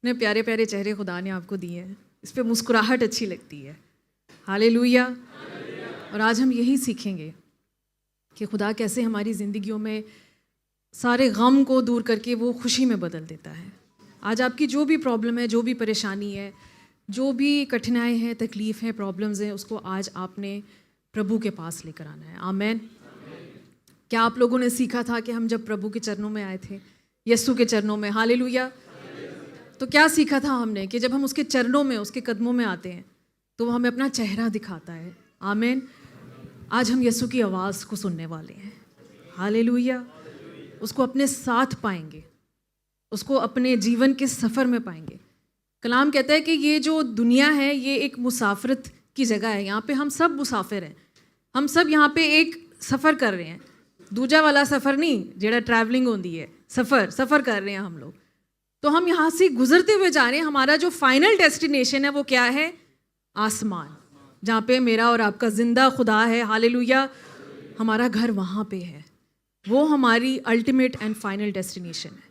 اتنے پیارے پیارے چہرے خدا نے آپ کو دیے ہیں, اس پہ مسکراہٹ اچھی لگتی ہے. ہالےلویا. اور آج ہم یہی سیکھیں گے کہ خدا کیسے ہماری زندگیوں میں سارے غم کو دور کر کے وہ خوشی میں بدل دیتا ہے. آج آپ کی جو بھی پرابلم ہے, جو بھی پریشانی ہے, جو بھی کٹھنائیں ہیں, تکلیف ہیں, پرابلمز ہیں, اس کو آج آپ نے پربھو کے پاس لے کر آنا ہے. آمین. کیا آپ لوگوں نے سیکھا تھا کہ ہم جب پربھو کے چرنوں میں آئے تھے, یسوع کے چرنوں میں, ہالےلویا, تو کیا سیکھا تھا ہم نے کہ جب ہم اس کے چرنوں میں, اس کے قدموں میں آتے ہیں تو وہ ہمیں اپنا چہرہ دکھاتا ہے. آمین. آج ہم یسوع کی آواز کو سننے والے ہیں. ہالےلویا. اس کو اپنے ساتھ پائیں گے, اس کو اپنے جیون کے سفر میں پائیں گے. کلام کہتا ہے کہ یہ جو دنیا ہے یہ ایک مسافرت کی جگہ ہے. یہاں پہ ہم سب مسافر ہیں, ہم سب یہاں پہ ایک سفر کر رہے ہیں. دوجا والا سفر نہیں جیڑا ٹریولنگ ہوندی ہے, سفر کر رہے ہیں ہم لوگ. تو ہم یہاں سے گزرتے ہوئے جا رہے ہیں. ہمارا جو فائنل ڈیسٹینیشن ہے وہ کیا ہے؟ آسمان, جہاں پہ میرا اور آپ کا زندہ خدا ہے. ہالےلویا. ہمارا گھر وہاں پہ ہے, وہ ہماری الٹیمیٹ اینڈ فائنل ڈیسٹینیشن ہے.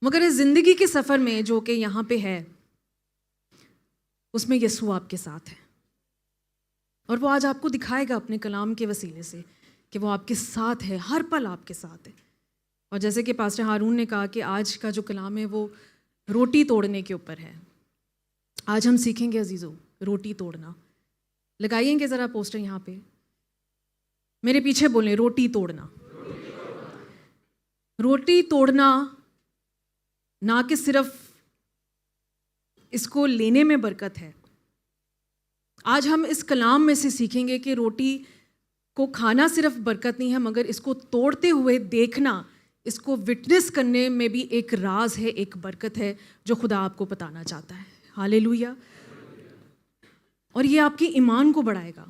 مگر اس زندگی کے سفر میں جو کہ یہاں پہ ہے, اس میں یسوع آپ کے ساتھ ہے, اور وہ آج آپ کو دکھائے گا اپنے کلام کے وسیلے سے کہ وہ آپ کے ساتھ ہے, ہر پل آپ کے ساتھ ہے. اور جیسے کہ پاسٹر ہارون نے کہا کہ آج کا جو کلام ہے وہ روٹی توڑنے کے اوپر ہے. آج ہم سیکھیں گے عزیزو روٹی توڑنا. لگائیں گے ذرا پوسٹر یہاں پہ, میرے پیچھے بولیں روٹی توڑنا. روٹی توڑنا نہ کہ صرف اس کو لینے میں برکت ہے. آج ہم اس کلام میں سے سیکھیں گے کہ روٹی کو کھانا صرف برکت نہیں ہے, مگر اس کو توڑتے ہوئے دیکھنا, اس کو وٹنس کرنے میں بھی ایک راز ہے, ایک برکت ہے جو خدا آپ کو بتانا چاہتا ہے. ہالےلویا. اور یہ آپ کی ایمان کو بڑھائے گا.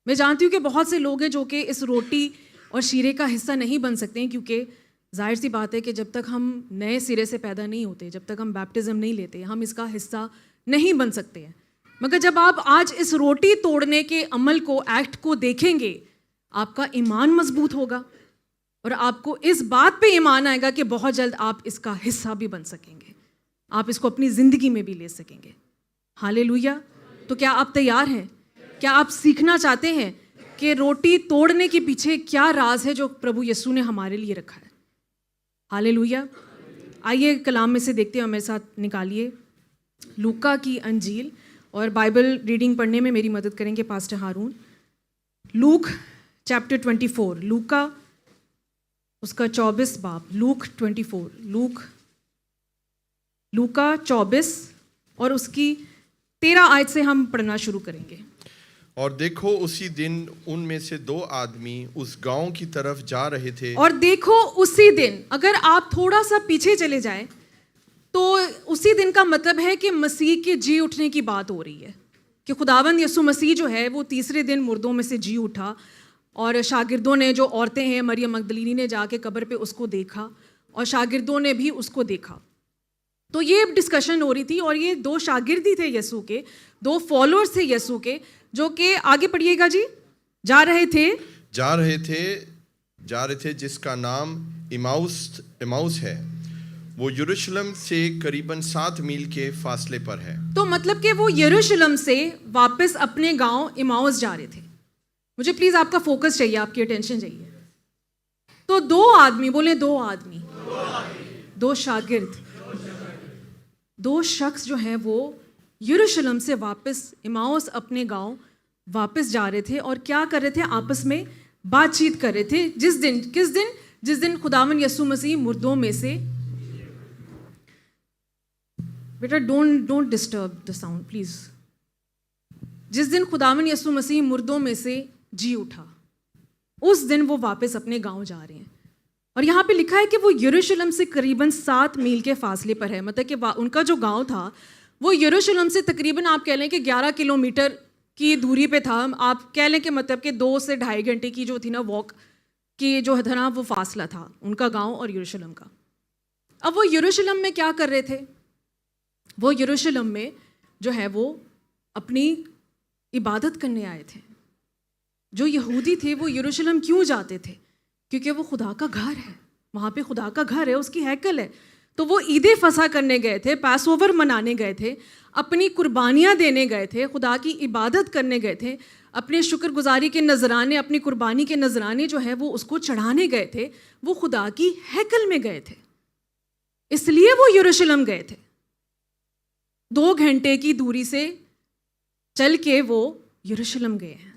میں جانتی ہوں کہ بہت سے لوگ ہیں جو کہ اس روٹی اور شیرے کا حصہ نہیں بن سکتے ہیں, کیونکہ ظاہر سی بات ہے کہ جب تک ہم نئے سرے سے پیدا نہیں ہوتے, جب تک ہم بیپٹزم نہیں لیتے, ہم اس کا حصہ نہیں بن سکتے ہیں. مگر جب آپ آج اس روٹی توڑنے کے عمل کو, ایکٹ کو دیکھیں گے, آپ کا ایمان مضبوط ہوگا, اور آپ کو اس بات پہ ایمان آئے گا کہ بہت جلد آپ اس کا حصہ بھی بن سکیں گے, آپ اس کو اپنی زندگی میں بھی لے سکیں گے. ہالےلویا. تو کیا آپ تیار ہیں؟ کیا آپ سیکھنا چاہتے ہیں کہ روٹی توڑنے کے پیچھے کیا راز ہے جو پربھو یسوع نے ہمارے لیے رکھا ہے؟ ہالےلویا. آئیے کلام میں سے دیکھتے ہیں, میرے ساتھ نکالیے لوکا کی انجیل, اور بائبل ریڈنگ پڑھنے میں میری مدد کریں گے پاسٹر ہارون. لوک چیپٹر 24, لوکا اس کا 24 باب, لوک 24, لوکا 24 اور اس کی 13 آیت سے ہم پڑھنا شروع کریں گے. اور دیکھو اسی دن ان میں سے 2 آدمی اس گاؤں کی طرف جا رہے تھے. اور دیکھو اسی دن, اگر آپ تھوڑا سا پیچھے چلے جائیں تو اسی دن کا مطلب ہے کہ مسیح کے جی اٹھنے کی بات ہو رہی ہے, کہ خداوند یسوع مسیح جو ہے وہ تیسرے دن مردوں میں سے جی اٹھا, اور شاگردوں نے, جو عورتیں ہیں, مریم مگدلینی نے جا کے قبر پہ اس کو دیکھا, اور شاگردوں نے بھی اس کو دیکھا. تو یہ ڈسکشن ہو رہی تھی, اور یہ 2 شاگردی تھے یسوع کے, 2 فالوورز تھے یسوع کے, جو کہ آگے پڑھیے گا جی, جا رہے تھے جس کا نام ایماؤس ہے, وہ یروشلم سے قریباً 7 میل کے فاصلے پر ہے. تو مطلب کہ وہ یروشلم سے واپس اپنے گاؤں ایماؤس جا رہے تھے. مجھے پلیز آپ کا فوکس چاہیے, آپ کی اٹینشن چاہیے. تو 2 آدمی, بولیں 2 آدمی, 2 شاگرد, 2 شخص جو ہیں وہ یروشلم سے واپس ایماؤس اپنے گاؤں واپس جا رہے تھے, اور کیا کر رہے تھے؟ آپس میں بات چیت کر رہے تھے. جس دن خداوند یسوع مسیح مردوں میں سے, بیٹا don't disturb the sound please, جس دن خداوند یسوع مسیح مردوں میں سے جی اٹھا, اس دن وہ واپس اپنے گاؤں جا رہے ہیں. اور یہاں پہ لکھا ہے کہ وہ یروشلم سے قریباً 7 میل کے فاصلے پر ہے. مطلب کہ ان کا جو گاؤں تھا وہ یروشلم سے تقریباً آپ کہہ لیں کہ 11 کلومیٹر کی دوری پہ تھا. آپ کہہ لیں کہ مطلب کہ 2 سے 2.5 گھنٹے کی جو تھی نا واک کی جو تھا نا وہ فاصلہ تھا ان کا گاؤں اور یروشلم کا. اب وہ یروشلم میں کیا کر رہے تھے؟ وہ یروشلم میں جو ہے وہ اپنی عبادت کرنے آئے تھے. جو یہودی تھے وہ یروشلم کیوں جاتے تھے؟ کیونکہ وہ خدا کا گھر ہے, وہاں پہ خدا کا گھر ہے, اس کی ہیکل ہے. تو وہ عید فصح کرنے گئے تھے, پاس اوور منانے گئے تھے, اپنی قربانیاں دینے گئے تھے, خدا کی عبادت کرنے گئے تھے, اپنے شکر گزاری کے نذرانے, اپنی قربانی کے نذرانے جو ہے وہ اس کو چڑھانے گئے تھے. وہ خدا کی ہیکل میں گئے تھے, اس لیے وہ یروشلم گئے تھے. 2 گھنٹے کی دوری سے چل کے وہ یروشلم گئے ہیں,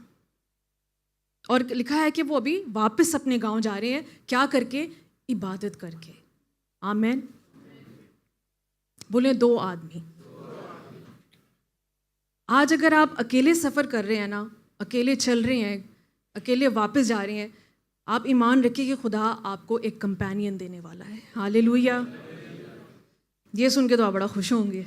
اور لکھا ہے کہ وہ ابھی واپس اپنے گاؤں جا رہے ہیں. کیا کر کے؟ عبادت کر کے. آمین. بولیں 2 آدمی. آج اگر آپ اکیلے سفر کر رہے ہیں نا, اکیلے چل رہے ہیں, اکیلے واپس جا رہے ہیں, آپ ایمان رکھیں کہ خدا آپ کو ایک کمپینین دینے والا ہے. ہاللیلویہ. یہ سن کے تو آپ بڑا خوش ہوں گے.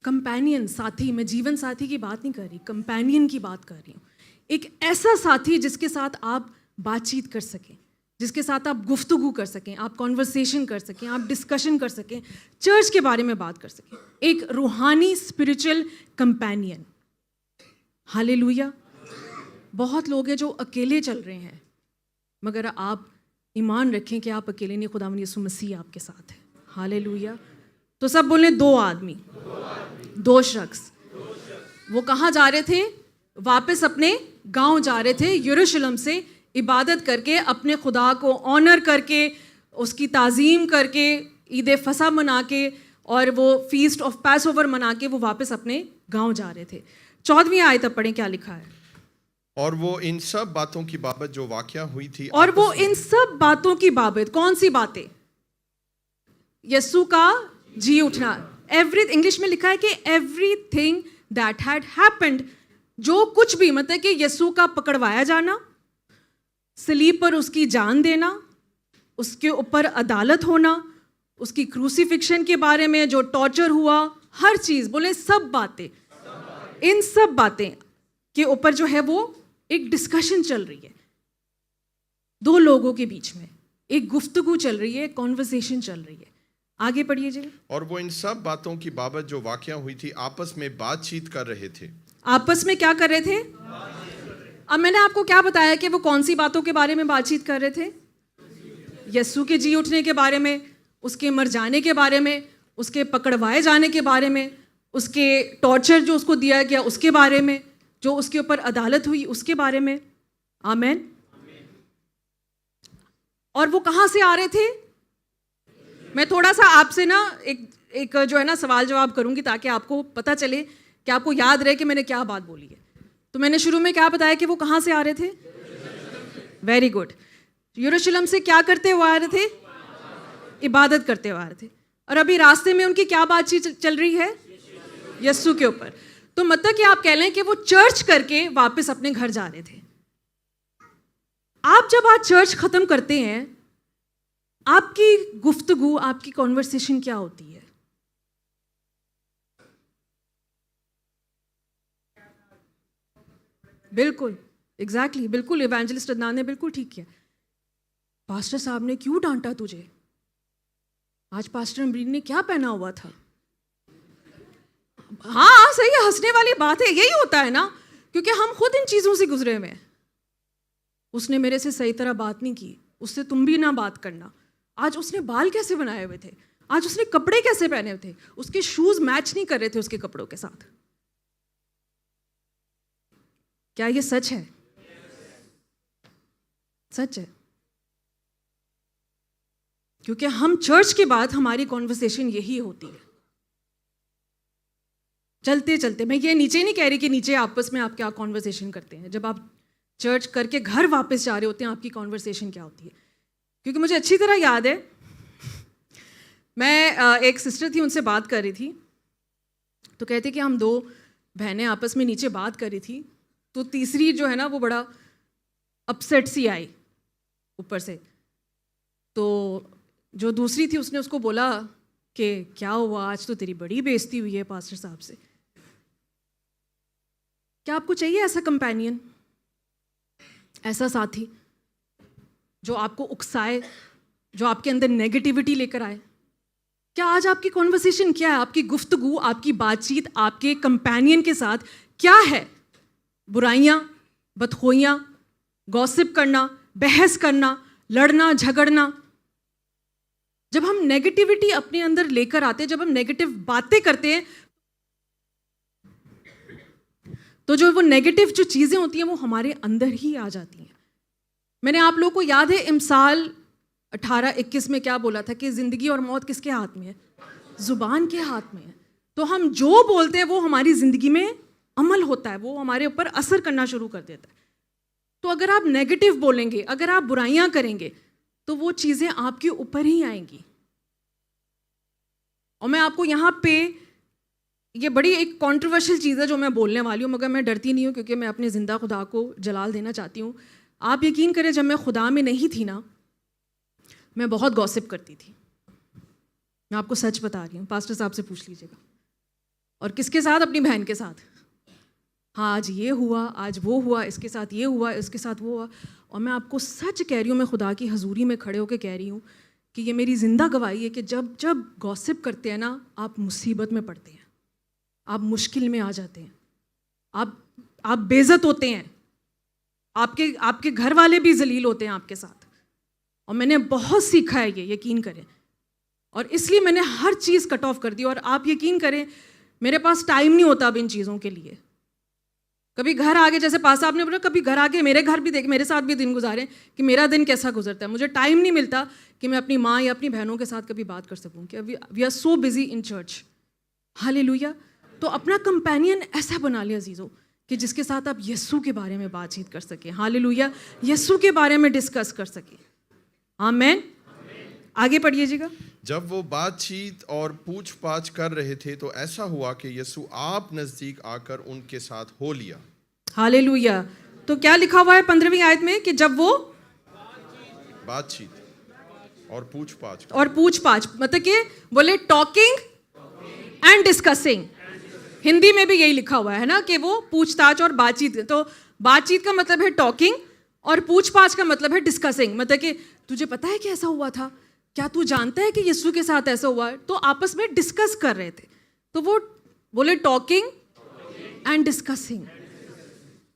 کمپینین, ساتھی. میں جیون ساتھی کی بات نہیں کر رہی, کمپینین کی بات کر رہی ہوں. ایک ایسا ساتھی جس کے ساتھ آپ بات چیت کر سکیں, جس کے ساتھ آپ گفتگو کر سکیں, آپ کنورسیشن کر سکیں, آپ ڈسکشن کر سکیں, چرچ کے بارے میں بات کر سکیں. ایک روحانی اسپرچل کمپینین. ہاللیلویہ. بہت لوگ ہیں جو اکیلے چل رہے ہیں, مگر آپ ایمان رکھیں کہ آپ اکیلے نہیں, خداوند یسوع مسیح آپ کے ساتھ ہے. ہاللیلویہ. تو سب بولیں 2 آدمی, 2 شخص. وہ کہاں جا رہے تھے؟ واپس اپنے گاؤں جا رہے تھے, یروشلم سے عبادت کر کے, اپنے خدا کو آنر کر کے, اس کی تعظیم کر کے, عید فصح منا کے, اور وہ فیسٹ آف پاس اوور منا کے وہ واپس اپنے گاؤں جا رہے تھے. 14ویں آیت اب پڑھیں کیا لکھا ہے. اور وہ ان سب باتوں کی بابت جو واقعہ ہوئی تھی, اور وہ ان سب باتوں کی بابت. کون سی باتیں؟ یسوع کا جی اٹھنا. انگلش میں لکھا ہے کہ every thing that had happened. جو کچھ بھی, مطلب کہ یسوع کا پکڑوایا جانا, صلیب پر اس کی جان دینا, اس کے اوپر عدالت ہونا, اس کی کروسیفکشن کے بارے میں جو ٹارچر ہوا, ہر چیز. بولیں سب باتیں. ان سب باتیں کے اوپر جو ہے وہ ایک ڈسکشن چل رہی ہے 2 لوگوں کے بیچ میں, ایک گفتگو چل رہی ہے, ایک کنورسیشن چل رہی ہے. آگے پڑھیے جی. اور وہ ان سب باتوں کی بابت جو واقعہ ہوئی تھی آپس میں بات چیت کر رہے تھے. آپس میں کیا کر رہے تھے؟ اب میں نے آپ کو کیا بتایا کہ وہ کون سی باتوں کے بارے میں بات چیت کر رہے تھے؟ یسوع کے جی اٹھنے کے بارے میں, اس کے مر جانے کے بارے میں, اس کے پکڑوائے جانے کے بارے میں, اس کے ٹارچر جو اس کو دیا گیا اس کے بارے میں, جو اس کے اوپر عدالت ہوئی اس کے بارے میں. آمین. اور وہ کہاں سے آ رہے تھے؟ میں تھوڑا سا آپ سے نا ایک جو ہے نا سوال جواب کروں گی تاکہ آپ کو پتہ چلے کہ آپ کو یاد رہے کہ میں نے کیا بات بولی ہے. تو میں نے شروع میں کیا بتایا کہ وہ کہاں سے آ رہے تھے؟ Very good. یروشلم سے کیا کرتے ہوئے آ رہے تھے؟ عبادت کرتے ہوئے آ رہے تھے. اور ابھی راستے میں ان کی کیا بات چیت چل رہی ہے؟ یسوع کے اوپر. تو مطلب کہ آپ کہہ لیں کہ وہ چرچ کر کے واپس اپنے گھر جا رہے تھے. آپ جب آج چرچ ختم کرتے ہیں, آپ کی گفتگو, آپ کی کنورسیشن کیا ہوتی ہے؟ بالکل ایگزیکٹلی, بالکل. ایوانجلسٹ عدنان نے بالکل ٹھیک کیا. پاسٹر صاحب نے کیوں ڈانٹا تجھے؟ آج پاسٹر امرین نے کیا پہنا ہوا تھا؟ ہاں صحیح ہے, ہنسنے والی بات ہے. یہی ہوتا ہے نا, کیونکہ ہم خود ان چیزوں سے گزرے ہوئے ہیں. اس نے میرے سے صحیح طرح بات نہیں کی, اس سے تم بھی نہ بات کرنا. آج اس نے بال کیسے بنائے ہوئے تھے, آج اس نے کپڑے کیسے پہنے ہوئے تھے, اس کے شوز میچ نہیں کر رہے تھے اس کے کپڑوں کے ساتھ. کیا یہ سچ ہے؟ سچ ہے. کیونکہ ہم چرچ کے بعد ہماری کنورسیشن یہی ہوتی ہے. چلتے چلتے, میں یہ نیچے نہیں کہہ رہی کہ نیچے آپس میں آپ کیا کنورسیشن کرتے ہیں, جب آپ چرچ کر کے گھر واپس جا رہے ہوتے ہیں آپ کی کنورسیشن کیا ہوتی ہے. کیونکہ مجھے اچھی طرح یاد ہے, میں ایک سسٹر تھی, ان سے بات کر رہی تھی, تو کہتے کہ ہم 2 بہنیں آپس میں نیچے بات کر رہی تھی, تو تیسری جو ہے نا وہ بڑا اپسیٹ سی آئی اوپر سے. تو جو دوسری تھی اس نے اس کو بولا کہ کیا ہوا, آج تو تیری بڑی بے عزتی ہوئی ہے پاسٹر صاحب سے. کیا آپ کو چاہیے ایسا کمپینین, ایسا ساتھی جو آپ کو اکسائے, جو آپ کے اندر نیگیٹیوٹی لے کر آئے؟ کیا آج آپ کی کنورسیشن کیا ہے؟ آپ کی گفتگو, آپ کی بات چیت آپ کے کمپینین کے ساتھ کیا ہے؟ برائیاں, بدخوئیاں, گوسپ کرنا, بحث کرنا, لڑنا جھگڑنا. جب ہم نیگیٹیوٹی اپنے اندر لے کر آتے ہیں, جب ہم نیگیٹو باتیں کرتے ہیں, تو جو وہ نیگیٹو جو چیزیں ہوتی ہیں وہ ہمارے اندر ہی آ جاتی ہیں. میں نے آپ لوگوں کو یاد ہے امثال 18:21 میں کیا بولا تھا کہ زندگی اور موت کس کے ہاتھ میں ہے؟ زبان کے ہاتھ میں ہے. تو ہم جو بولتے ہیں وہ ہماری زندگی میں عمل ہوتا ہے, وہ ہمارے اوپر اثر کرنا شروع کر دیتا ہے. تو اگر آپ نیگیٹو بولیں گے, اگر آپ برائیاں کریں گے, تو وہ چیزیں آپ کے اوپر ہی آئیں گی. اور میں آپ کو یہاں پہ, یہ بڑی ایک کنٹروورشل چیز ہے جو میں بولنے والی ہوں, مگر میں ڈرتی نہیں ہوں کیونکہ میں اپنے زندہ خدا کو جلال دینا چاہتی ہوں. آپ یقین کریں جب میں خدا میں نہیں تھی نا, میں بہت گوسپ کرتی تھی. میں آپ کو سچ بتا رہی ہوں, پاسٹر صاحب سے پوچھ لیجیے گا. اور کس کے ساتھ؟ اپنی بہن کے ساتھ. ہاں آج یہ ہوا, آج وہ ہوا, اس کے ساتھ یہ ہوا, اس کے ساتھ وہ ہوا. اور میں آپ کو سچ کہہ رہی ہوں, میں خدا کی حضوری میں کھڑے ہو کے کہہ رہی ہوں کہ یہ میری زندہ گواہی ہے کہ جب جب گوسپ کرتے ہیں نا, آپ مصیبت میں پڑتے ہیں, آپ مشکل میں آ جاتے ہیں, آپ بے عزت ہوتے ہیں, آپ کے گھر والے بھی ذلیل ہوتے ہیں آپ کے ساتھ. اور میں نے بہت سیکھا ہے یہ, یقین کریں. اور اس لیے میں نے ہر چیز کٹ آف کر دی. اور آپ یقین کریں میرے پاس ٹائم نہیں ہوتا اب ان چیزوں کے لیے. کبھی گھر آگے, جیسے پاس صاحب نے بولا, کبھی گھر آگے میرے گھر بھی دیکھ, میرے ساتھ بھی دن گزارے کہ میرا دن کیسا گزرتا ہے. مجھے ٹائم نہیں ملتا کہ میں اپنی ماں یا اپنی بہنوں کے ساتھ کبھی بات کر سکوں, کہ we are so busy in church. Hallelujah. تو اپنا کمپینین ایسا بنا لیا عزیزو کہ جس کے ساتھ آپ یسوع کے بارے میں بات چیت کر سکیں. ہاللیلویا. یسوع کے بارے میں ڈسکس کر سکیں. آمین. آگے پڑھیے جی گا. جب وہ بات چیت اور پوچھ پاچھ کر رہے تھے تو ایسا ہوا کہ یسوع آپ نزدیک آ کر ان کے ساتھ ہو لیا. ہاللیلویا. تو کیا لکھا ہوا ہے 15ویں آیت میں کہ جب وہ بات چیت اور پوچھ پاچھ مطلب کہ بولے ٹاکنگ اینڈ ڈسکسنگ. ہندی میں بھی یہی لکھا ہوا ہے نا کہ وہ پوچھ تاچھ اور بات چیت. تو بات چیت کا مطلب ہے ٹاکنگ, اور پوچھ پاچھ کا مطلب ہے ڈسکسنگ. مطلب کہ تجھے پتا ہے کہ ایسا ہوا تھا, کیا تو جانتا ہے کہ یسوع کے ساتھ ایسا ہوا ہے. تو آپس میں ڈسکس کر رہے تھے. تو وہ بولے ٹاکنگ اینڈ ڈسکسنگ.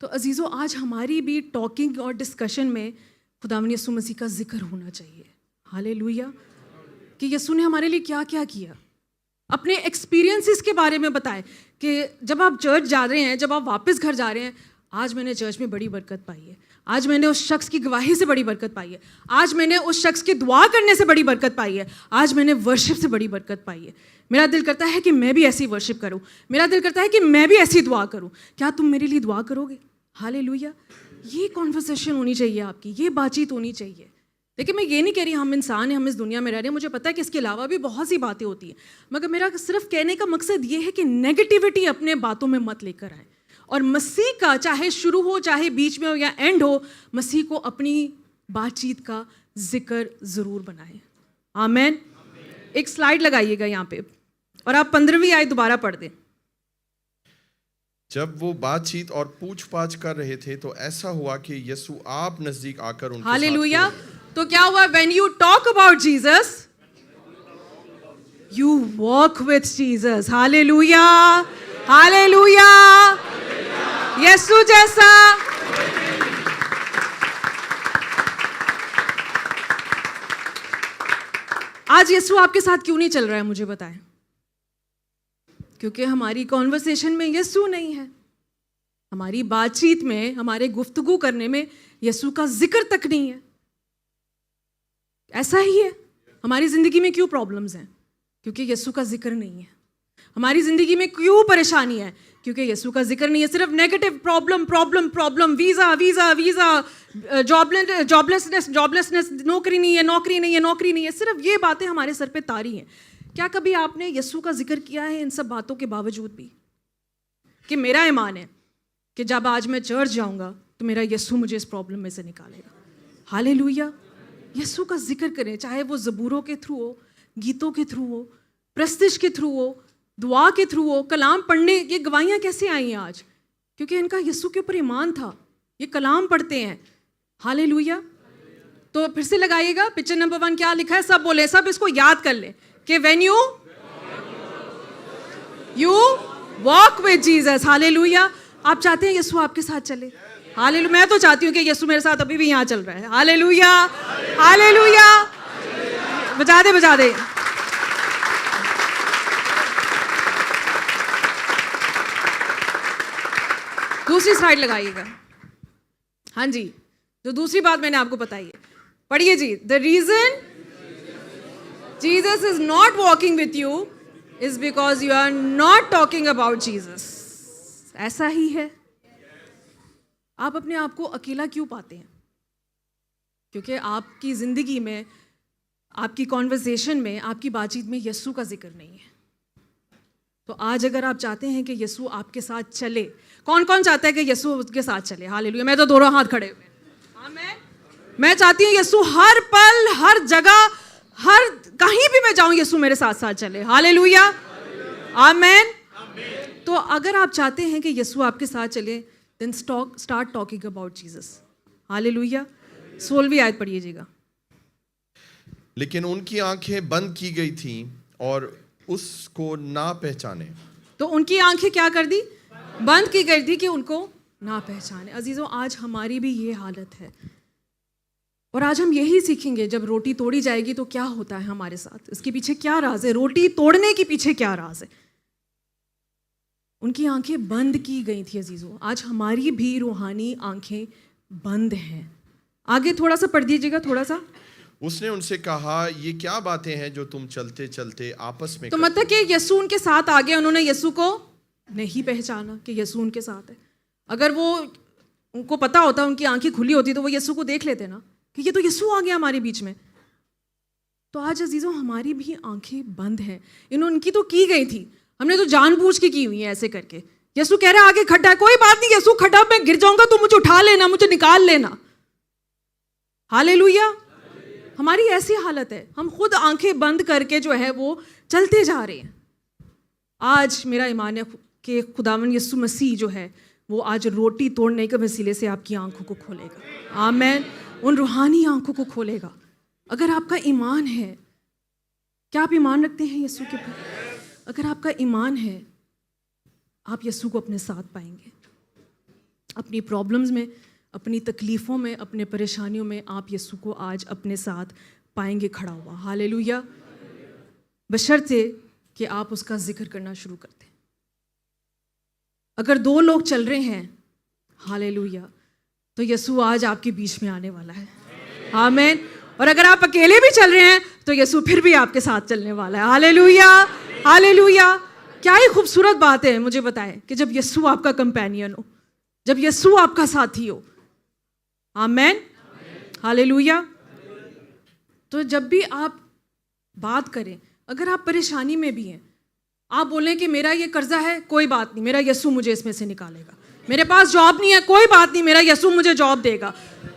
تو عزیزو آج ہماری بھی ٹاکنگ اور ڈسکشن میں خداوند یسوع مسیح کا ذکر ہونا چاہیے. ہاللیلویا. کہ یسوع نے ہمارے لیے کیا کیا کیا, اپنے ایکسپیرینسز کے بارے میں بتائے کہ جب آپ چرچ جا رہے ہیں, جب آپ واپس گھر جا رہے ہیں, آج میں نے چرچ میں بڑی برکت پائی ہے, آج میں نے اس شخص کی گواہی سے بڑی برکت پائی ہے, آج میں نے اس شخص کے دعا کرنے سے بڑی برکت پائی ہے, آج میں نے ورشپ سے بڑی برکت پائی ہے. میرا دل کرتا ہے کہ میں بھی ایسی ورشپ کروں, میرا دل کرتا ہے کہ میں بھی ایسی دعا کروں. کیا تم میرے لیے دعا کرو گے؟ ہاللیلویا. یہ کانورسیشن ہونی چاہیے آپ کی, یہ بات چیت ہونی چاہیے. دیکھیں میں یہ نہیں کہہ رہی ہم انسان ہیں, ہم اس دنیا میں رہ رہے ہیں, مجھے پتہ ہے کہ اس کے علاوہ بھی بہت سی باتیں ہوتی ہیں, مگر میرا صرف کہنے کا مقصد یہ ہے کہ نیگیٹیوٹی اپنے باتوں میں مت لے کر آئیں. اور مسیح کا چاہے شروع ہو, چاہے بیچ میں ہو یا اینڈ ہو, مسیح کو اپنی بات چیت کا ذکر ضرور بنائیں. آمین. ایک سلائیڈ لگائیے گا یہاں پہ, اور آپ 15ویں آیت دوبارہ پڑھ دیں. جب وہ بات چیت اور پوچھ پاچھ کر رہے تھے تو ایسا ہوا کہ یسوع آپ نزدیک آ کر ان کے ساتھ. ہاللیلویا. تو کیا ہوا؟ when you talk about Jesus, you walk with Jesus. ہاللیلویا. ہاللیلویا. یسوع جیسا آج یسوع آپ کے ساتھ کیوں نہیں چل رہا ہے مجھے بتائیں؟ کیونکہ ہماری کانورسیشن میں یسوع نہیں ہے, ہماری بات چیت میں, ہمارے گفتگو کرنے میں یسوع کا ذکر تک نہیں ہے. ایسا ہی ہے. ہماری زندگی میں کیوں پرابلمز ہیں؟ کیونکہ یسوع کا ذکر نہیں ہے. ہماری زندگی میں کیوں پریشانی ہے؟ کیونکہ یسوع کا ذکر نہیں ہے. صرف نیگیٹو پرابلم, ویزا, جابلیسنس, نوکری نہیں ہے. صرف یہ باتیں ہمارے سر پہ طاری ہیں. کیا کبھی آپ نے یسوع کا ذکر کیا ہے ان سب باتوں کے باوجود بھی؟ کہ میرا ایمان ہے کہ جب آج میں چرچ جاؤں گا تو میرا یسوع مجھے اس پرابلم میں سے نکالے گا. ہاللیلویا. یسوع کا ذکر کریں, چاہے وہ زبوروں کے تھرو ہو, گیتوں کے تھرو ہو, پرستش کے تھرو ہو, دعا کے تھرو ہو, کلام پڑھنے. یہ گواہیاں کیسے آئی ہیں آج؟ کیونکہ ان کا یسوع کے اوپر ایمان تھا. یہ کلام پڑھتے ہیں. ہاللیلویا. تو پھر سے لگائیے گا, پکچر نمبر 1 کیا لکھا ہے؟ سب بولے, سب اس کو یاد کر لیں کہ when you walk with Jesus. ہاللیلویا. آپ چاہتے ہیں یسوع آپ کے ساتھ چلے؟ ہاللیلویا. میں تو چاہتی ہوں کہ یسوع میرے ساتھ ابھی بھی یہاں چل رہا ہے. ہاللیلویا. ہاللیلویا. بجا دے بجا دے. دوسری سلائڈ لگائیے گا. ہاں جی, جو دوسری بات میں نے آپ کو بتائی ہے, پڑھیے جی. The reason Jesus is not walking with you is because you are not talking about Jesus. ایسا ہی ہے. آپ اپنے آپ کو اکیلا کیوں پاتے ہیں؟ کیونکہ آپ کی زندگی میں, آپ کی کانورسیشن میں, آپ کی بات چیت میں یسوع کا ذکر نہیں ہے. تو آج اگر آپ چاہتے ہیں کہ یسوع آپ کے ساتھ چلے, کون کون چاہتا ہے کہ یسوع اس کے ساتھ چلے؟ ہاللیلویا. میں تو دونوں ہاتھ کھڑے ہوئے. آمین. میں چاہتی ہوں یسوع ہر پل, ہر جگہ, ہر کہیں بھی میں جاؤں یسوع میرے ساتھ ساتھ چلے. ہاللیلویا. آمین. تو اگر آپ چاہتے ہیں کہ یسوع آپ کے ساتھ چلے, then start talking about Jesus. Hallelujah. 16ویں آیت پڑھیے گا. لیکن ان کی آنکھیں بند کی گئی تھیں اور اس کو نہ پہچانے. تو ان کی آنکھیں کیا کر دی؟ بند کی گئی تھی کہ ان کو نہ پہچانے. عزیزوں, آج ہماری بھی یہ حالت ہے, اور آج ہم یہی سیکھیں گے. جب روٹی توڑی جائے گی تو کیا ہوتا ہے ہمارے ساتھ, اس کے پیچھے کیا راز ہے, روٹی توڑنے کے پیچھے کیا راز ہے. ان کی آنکھیں بند کی گئی تھی. عزیزوں, آج ہماری بھی روحانی آنکھیں بند ہیں. آگے تھوڑا سا پڑھ دیجیے گا, تھوڑا سا. اس نے ان سے کہا, یہ کیا باتیں ہیں جو تم چلتے چلتے آپس میں تو مطلب کہ یسوع ان کے ساتھ آ گئے, انہوں نے یسوع کو نہیں پہچانا کہ یسوع ان کے ساتھ ہے. اگر وہ ان کو پتا ہوتا, ان کی آنکھیں کھلی ہوتی, تو وہ یسوع کو دیکھ لیتے نا کہ یہ تو یسوع آ گیا ہمارے بیچ میں. تو آج عزیزوں ہماری بھی آنکھیں بند ہیں. ان کی تو کی گئی تھی, ہم نے تو جان بوجھ کے کی ہوئی ہیں ایسے کر کے. یسوع کہہ رہا ہے آگے کھڈا ہے, کوئی بات نہیں یسوع کھڈا, میں گر جاؤں گا تو مجھے اٹھا لینا, مجھے نکال لینا. ہاللیلویا. ہماری ایسی حالت ہے, ہم خود آنکھیں بند کر کے جو ہے وہ چلتے جا رہے ہیں. آج میرا ایمان ہے کہ خداوند یسوع مسیح جو ہے وہ آج روٹی توڑنے کے وسیلے سے آپ کی آنکھوں کو کھولے گا. آمین. ان روحانی آنکھوں کو کھولے گا. اگر آپ کا ایمان ہے, کیا آپ ایمان رکھتے ہیں یسوع کے اوپر؟ اگر آپ کا ایمان ہے, آپ یسوع کو اپنے ساتھ پائیں گے. اپنی پرابلمز میں, اپنی تکلیفوں میں, اپنے پریشانیوں میں آپ یسوع کو آج اپنے ساتھ پائیں گے کھڑا ہوا. ہاللیلویا. بشرطے کہ آپ اس کا ذکر کرنا شروع کر دیں. اگر 2 لوگ چل رہے ہیں, ہاللیلویا, تو یسوع آج آپ کے بیچ میں آنے والا ہے. آمین. اور اگر آپ اکیلے بھی چل رہے ہیں تو یسوع پھر بھی آپ کے ساتھ چلنے والا ہے. ہاللیلویا. ہاللیلویا. کیا ہی خوبصورت بات ہے, مجھے بتائیں, کہ جب یسوع آپ کا کمپینین ہو, جب یسوع آپ کا ساتھی ہو. آمین. ہاللیلویا. تو جب بھی آپ بات کریں, اگر آپ پریشانی میں بھی ہیں, آپ بولیں کہ میرا یہ قرضہ ہے, کوئی بات نہیں, میرا یسوع مجھے اس میں سے نکالے گا. میرے پاس جاب نہیں ہے, کوئی بات نہیں, میرا یسوع مجھے جاب دے گا.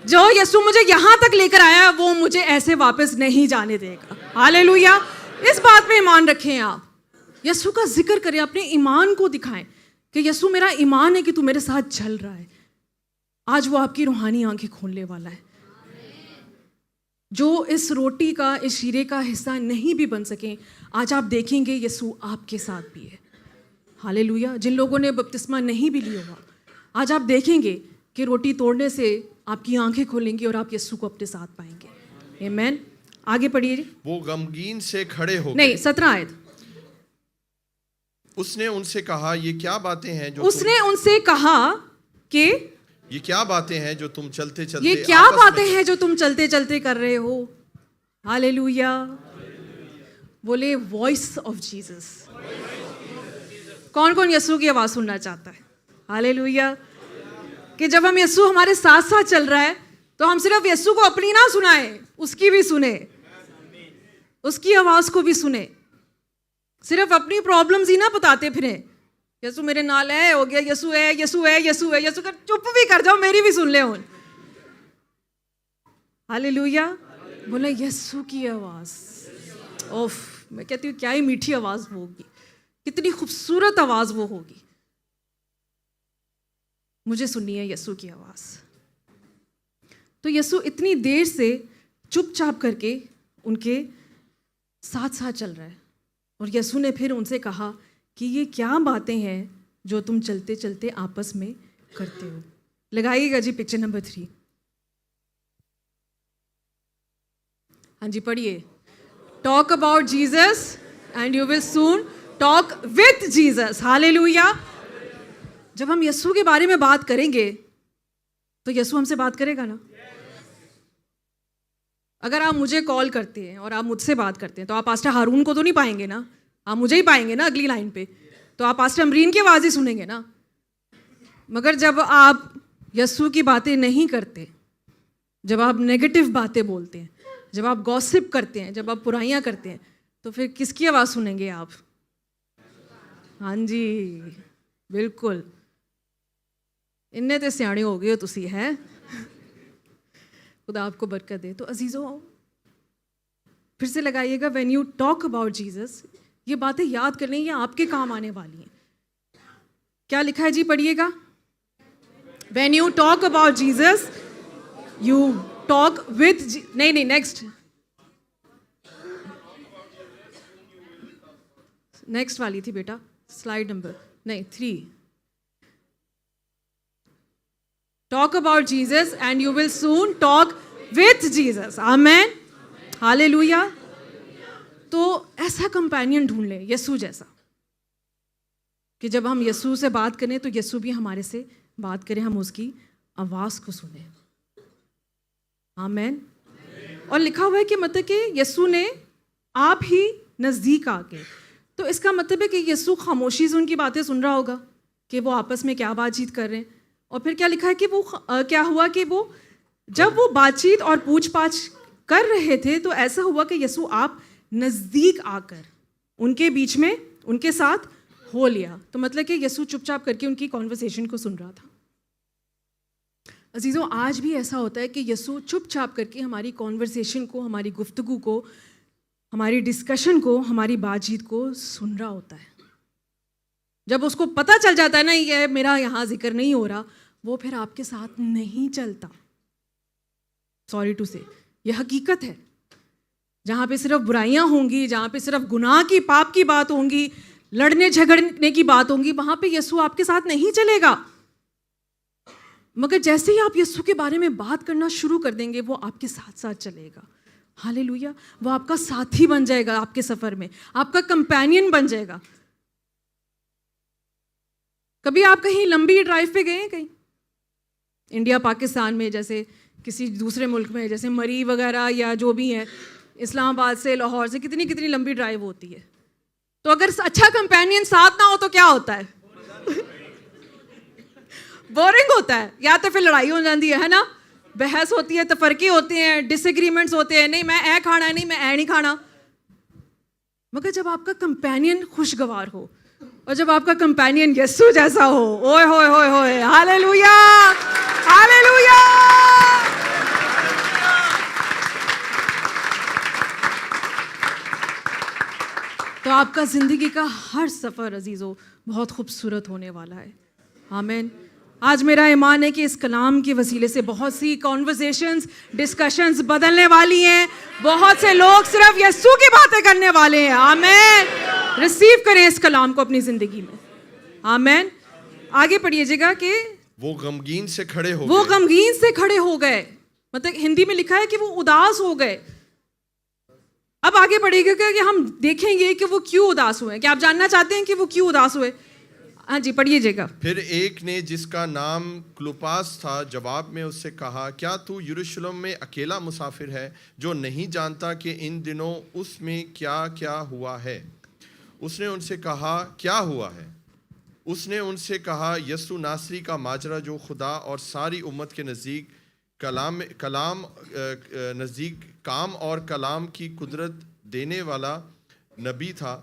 جو یسوع مجھے یہاں تک لے کر آیا وہ مجھے ایسے واپس نہیں جانے دے گا. ہاللیلویا. اس بات پہ ایمان رکھیں, آپ یسوع کا ذکر کریں, اپنے ایمان کو دکھائیں کہ یسوع میرا ایمان ہے کہ تو میرے ساتھ چل رہا ہے. آج وہ آپ کی روحانی آنکھیں کھولنے والا ہے. جو اس روٹی کا, اس شیرے کا حصہ نہیں بھی بن سکیں, آج آپ دیکھیں گے یسوع آپ کے ساتھ بھی ہے. ہاللیلویا. جن لوگوں نے بپتسمہ نہیں بھی لیا ہوا, آج آپ دیکھیں گے کہ روٹی توڑنے سے آپ کی آنکھیں کھولیں گی اور آپ یسوع کو اپنے ساتھ پائیں گے. آمین. آگے پڑھیے. وہ غمگین سے کھڑے ہو نہیں, 17 آیت. اس نے ان سے کہا, یہ کیا باتیں ہیں جو اس نے ان سے کہا کہ یہ کیا باتیں ہیں جو تم چلتے چلتے یہ کیا باتیں ہیں جو تم چلتے چلتے کر رہے ہو. ہاللیلویا. بولے وائس آف جیزس. کون کون یسوع کی آواز سننا چاہتا ہے؟ ہاللیلویا. کہ جب ہم یسوع ہمارے ساتھ ساتھ چل رہا ہے تو ہم صرف یسوع کو اپنی نہ سنائیں, اس کی بھی سنیں, اس کی آواز کو بھی سنیں. صرف اپنی پرابلمز ہی نہ بتاتے پھریں, یسوع میرے نال ہے, ہو گیا, یسوع ہے, یسوع ہے, یسوع ہے, یسوع. چپ بھی کر جاؤ, میری بھی سن لے ہوں. ہاللیلویا. بولے یسوع کی آواز. اوف, میں کہتی ہوں کیا ہی میٹھی آواز وہ ہوگی, کتنی خوبصورت آواز وہ ہوگی. مجھے سننی ہے یسوع کی آواز. تو یسوع اتنی دیر سے چپ چاپ کر کے ان کے ساتھ ساتھ چل رہا ہے. اور یسوع نے پھر ان سے کہا کہ یہ کیا باتیں ہیں جو تم چلتے چلتے آپس میں کرتے ہو. لگائیے گا جی پکچر نمبر 3. ہاں جی پڑھیے. talk about Jesus and you will soon talk with Jesus. Hallelujah. جب ہم یسوع کے بارے میں بات کریں گے تو یسوع ہم سے بات کرے گا نا. اگر آپ مجھے کال کرتے ہیں اور آپ مجھ سے بات کرتے ہیں تو آپ پاسٹر ہارون کو تو نہیں پائیں گے نا, آپ مجھے ہی پائیں گے نا اگلی لائن پہ. تو آپ پاسٹر امرین کی آواز ہی سنیں گے نا. مگر جب آپ یسوع کی باتیں نہیں کرتے, جب آپ نیگیٹو باتیں بولتے ہیں, جب آپ گوسپ کرتے ہیں, جب آپ برائیاں کرتے ہیں, تو پھر کس کی آواز سنیں گے آپ؟ ہاں جی بالکل, انہیں تے سیانے ہو گئے ہو تسی ہے. خدا آپ کو برکت دے. تو عزیزو پھر سے لگائیے گا, when you talk about Jesus, یہ باتیں یاد کر لیں, یہ آپ کے کام آنے والی ہیں. کیا لکھا ہے جی, پڑھیے گا. When you talk about Jesus you talk with, نہیں نیکسٹ والی تھی بیٹا, slide number 3. Talk about Jesus and you will soon talk with Jesus. Amen. Hallelujah. تو ایسا کمپینین ڈھونڈ لیں یسوع جیسا, کہ جب ہم یسوع سے بات کریں تو یسوع بھی ہمارے سے بات کریں, ہم اس کی آواز کو سنیں. آمین. اور لکھا ہوا ہے کہ مطلب کہ یسوع نے آپ ہی نزدیک آ کے, تو اس کا مطلب ہے کہ یسوع خاموشی سے ان کی باتیں سن رہا ہوگا کہ وہ آپس میں کیا بات چیت کر رہے ہیں. اور پھر کیا لکھا ہے کہ وہ کیا ہوا کہ وہ جب وہ بات چیت اور پوچھ پاچھ کر رہے تھے تو ایسا ہوا کہ یسوع آپ نزدیک آ کر ان کے بیچ میں ان کے ساتھ ہو لیا. تو مطلب کہ یسوع چپ چاپ کر کے ان کی کانورسیشن کو سن رہا تھا. عزیزوں آج بھی ایسا ہوتا ہے کہ یسوع چپ چاپ کر کے ہماری کانورسیشن کو, ہماری گفتگو کو, ہماری ڈسکشن کو, ہماری بات چیت کو سن رہا ہوتا ہے. جب اس کو پتہ چل جاتا ہے نا یہ میرا یہاں ذکر نہیں ہو رہا, وہ پھر آپ کے ساتھ نہیں چلتا. سوری ٹو سے, یہ حقیقت ہے. جہاں پہ صرف برائیاں ہوں گی, جہاں پہ صرف گناہ کی پاپ کی بات ہوں گی, لڑنے جھگڑنے کی بات ہوں گی, وہاں پہ یسوع آپ کے ساتھ نہیں چلے گا. مگر جیسے ہی آپ یسوع کے بارے میں بات کرنا شروع کر دیں گے وہ آپ کے ساتھ ساتھ چلے گا. ہالےلویا. وہ آپ کا ساتھی بن جائے گا, آپ کے سفر میں آپ کا کمپینین بن جائے گا. کبھی آپ کہیں لمبی ڈرائیو پہ گئے ہیں, کہیں انڈیا پاکستان میں, جیسے کسی دوسرے ملک میں جیسے مری وغیرہ یا جو بھی ہے, اسلام آباد سے لاہور سے کتنی لمبی ڈرائیو ہوتی ہے. تو اگر اچھا کمپینین ساتھ نہ ہو تو کیا ہوتا ہے؟ بورنگ ہوتا ہے, یا تو پھر لڑائی ہو جاتی ہے نا, بحث ہوتی ہے, تفرقے ہوتے ہیں, ڈس ایگریمنٹس ہوتے ہیں, نہیں میں اے کھانا ہے, نہیں میں اے نہیں کھانا. مگر جب آپ کا کمپینین خوشگوار ہو اور جب آپ کا کمپینین یسوع جیسا ہو, اوئے ہوئے ہوئے ہوئے, ہالےلویا ہالےلویا. تو آپ کا زندگی کا ہر سفر عزیزو بہت خوبصورت ہونے والا ہے. آمین. آج میرا ایمان ہے کہ اس کلام کے وسیلے سے بہت سی کانورسیشنز, ڈسکشنز بدلنے والی ہیں. بہت سے لوگ صرف یسوع کی باتیں کرنے والے ہیں. آمین. ریسیو کریں اس کلام کو اپنی زندگی میں. آمین. آگے پڑھیے گا کہ وہ غمگین سے کھڑے ہو وہ گئے. غمگین سے کھڑے ہو گئے, مطلب ہندی میں لکھا ہے کہ وہ اداس ہو گئے. اب آگے پڑھیے گا کہ ہم دیکھیں گے کہ وہ کیوں اداس ہوئے. کیا آپ جاننا چاہتے ہیں کہ وہ کیوں اداس ہوئے؟ ہاں جی پڑھیے گا. پھر ایک نے جس کا نام کلوپاس تھا جواب میں اس سے کہا, کیا تو یروشلم میں اکیلا مسافر ہے جو نہیں جانتا کہ ان دنوں اس میں کیا کیا ہوا ہے؟ اس نے ان سے کہا, کیا ہوا ہے؟ اس نے ان سے کہا, یسوع ناصری کا ماجرا جو خدا اور ساری امت کے نزدیک کام اور کلام کی قدرت دینے والا نبی تھا,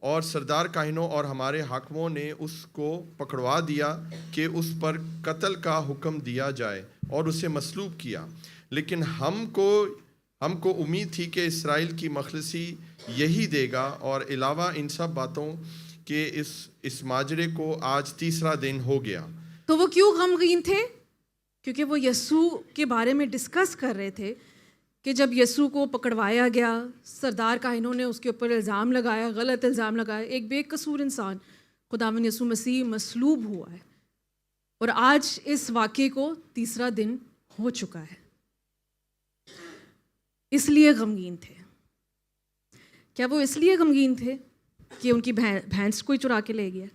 اور سردار کاہنوں اور ہمارے حاکموں نے اس کو پکڑوا دیا کہ اس پر قتل کا حکم دیا جائے اور اسے مصلوب کیا. لیکن ہم کو امید تھی کہ اسرائیل کی مخلصی یہی دے گا, اور علاوہ ان سب باتوں کہ اس ماجرے کو آج تیسرا دن ہو گیا. تو وہ کیوں غمگین تھے؟ کیونکہ وہ یسوع کے بارے میں ڈسکس کر رہے تھے کہ جب یسوع کو پکڑوایا گیا, سردار کاہنوں نے اس کے اوپر الزام لگایا, غلط الزام لگایا, ایک بے قصور انسان خداوند یسوع مسیح مصلوب ہوا ہے, اور آج اس واقعے کو تیسرا دن ہو چکا ہے, اس لیے غمگین تھے. کیا وہ اس لیے غمگین تھے کہ ان کی بھینس کوئی چرا کے لے گیا،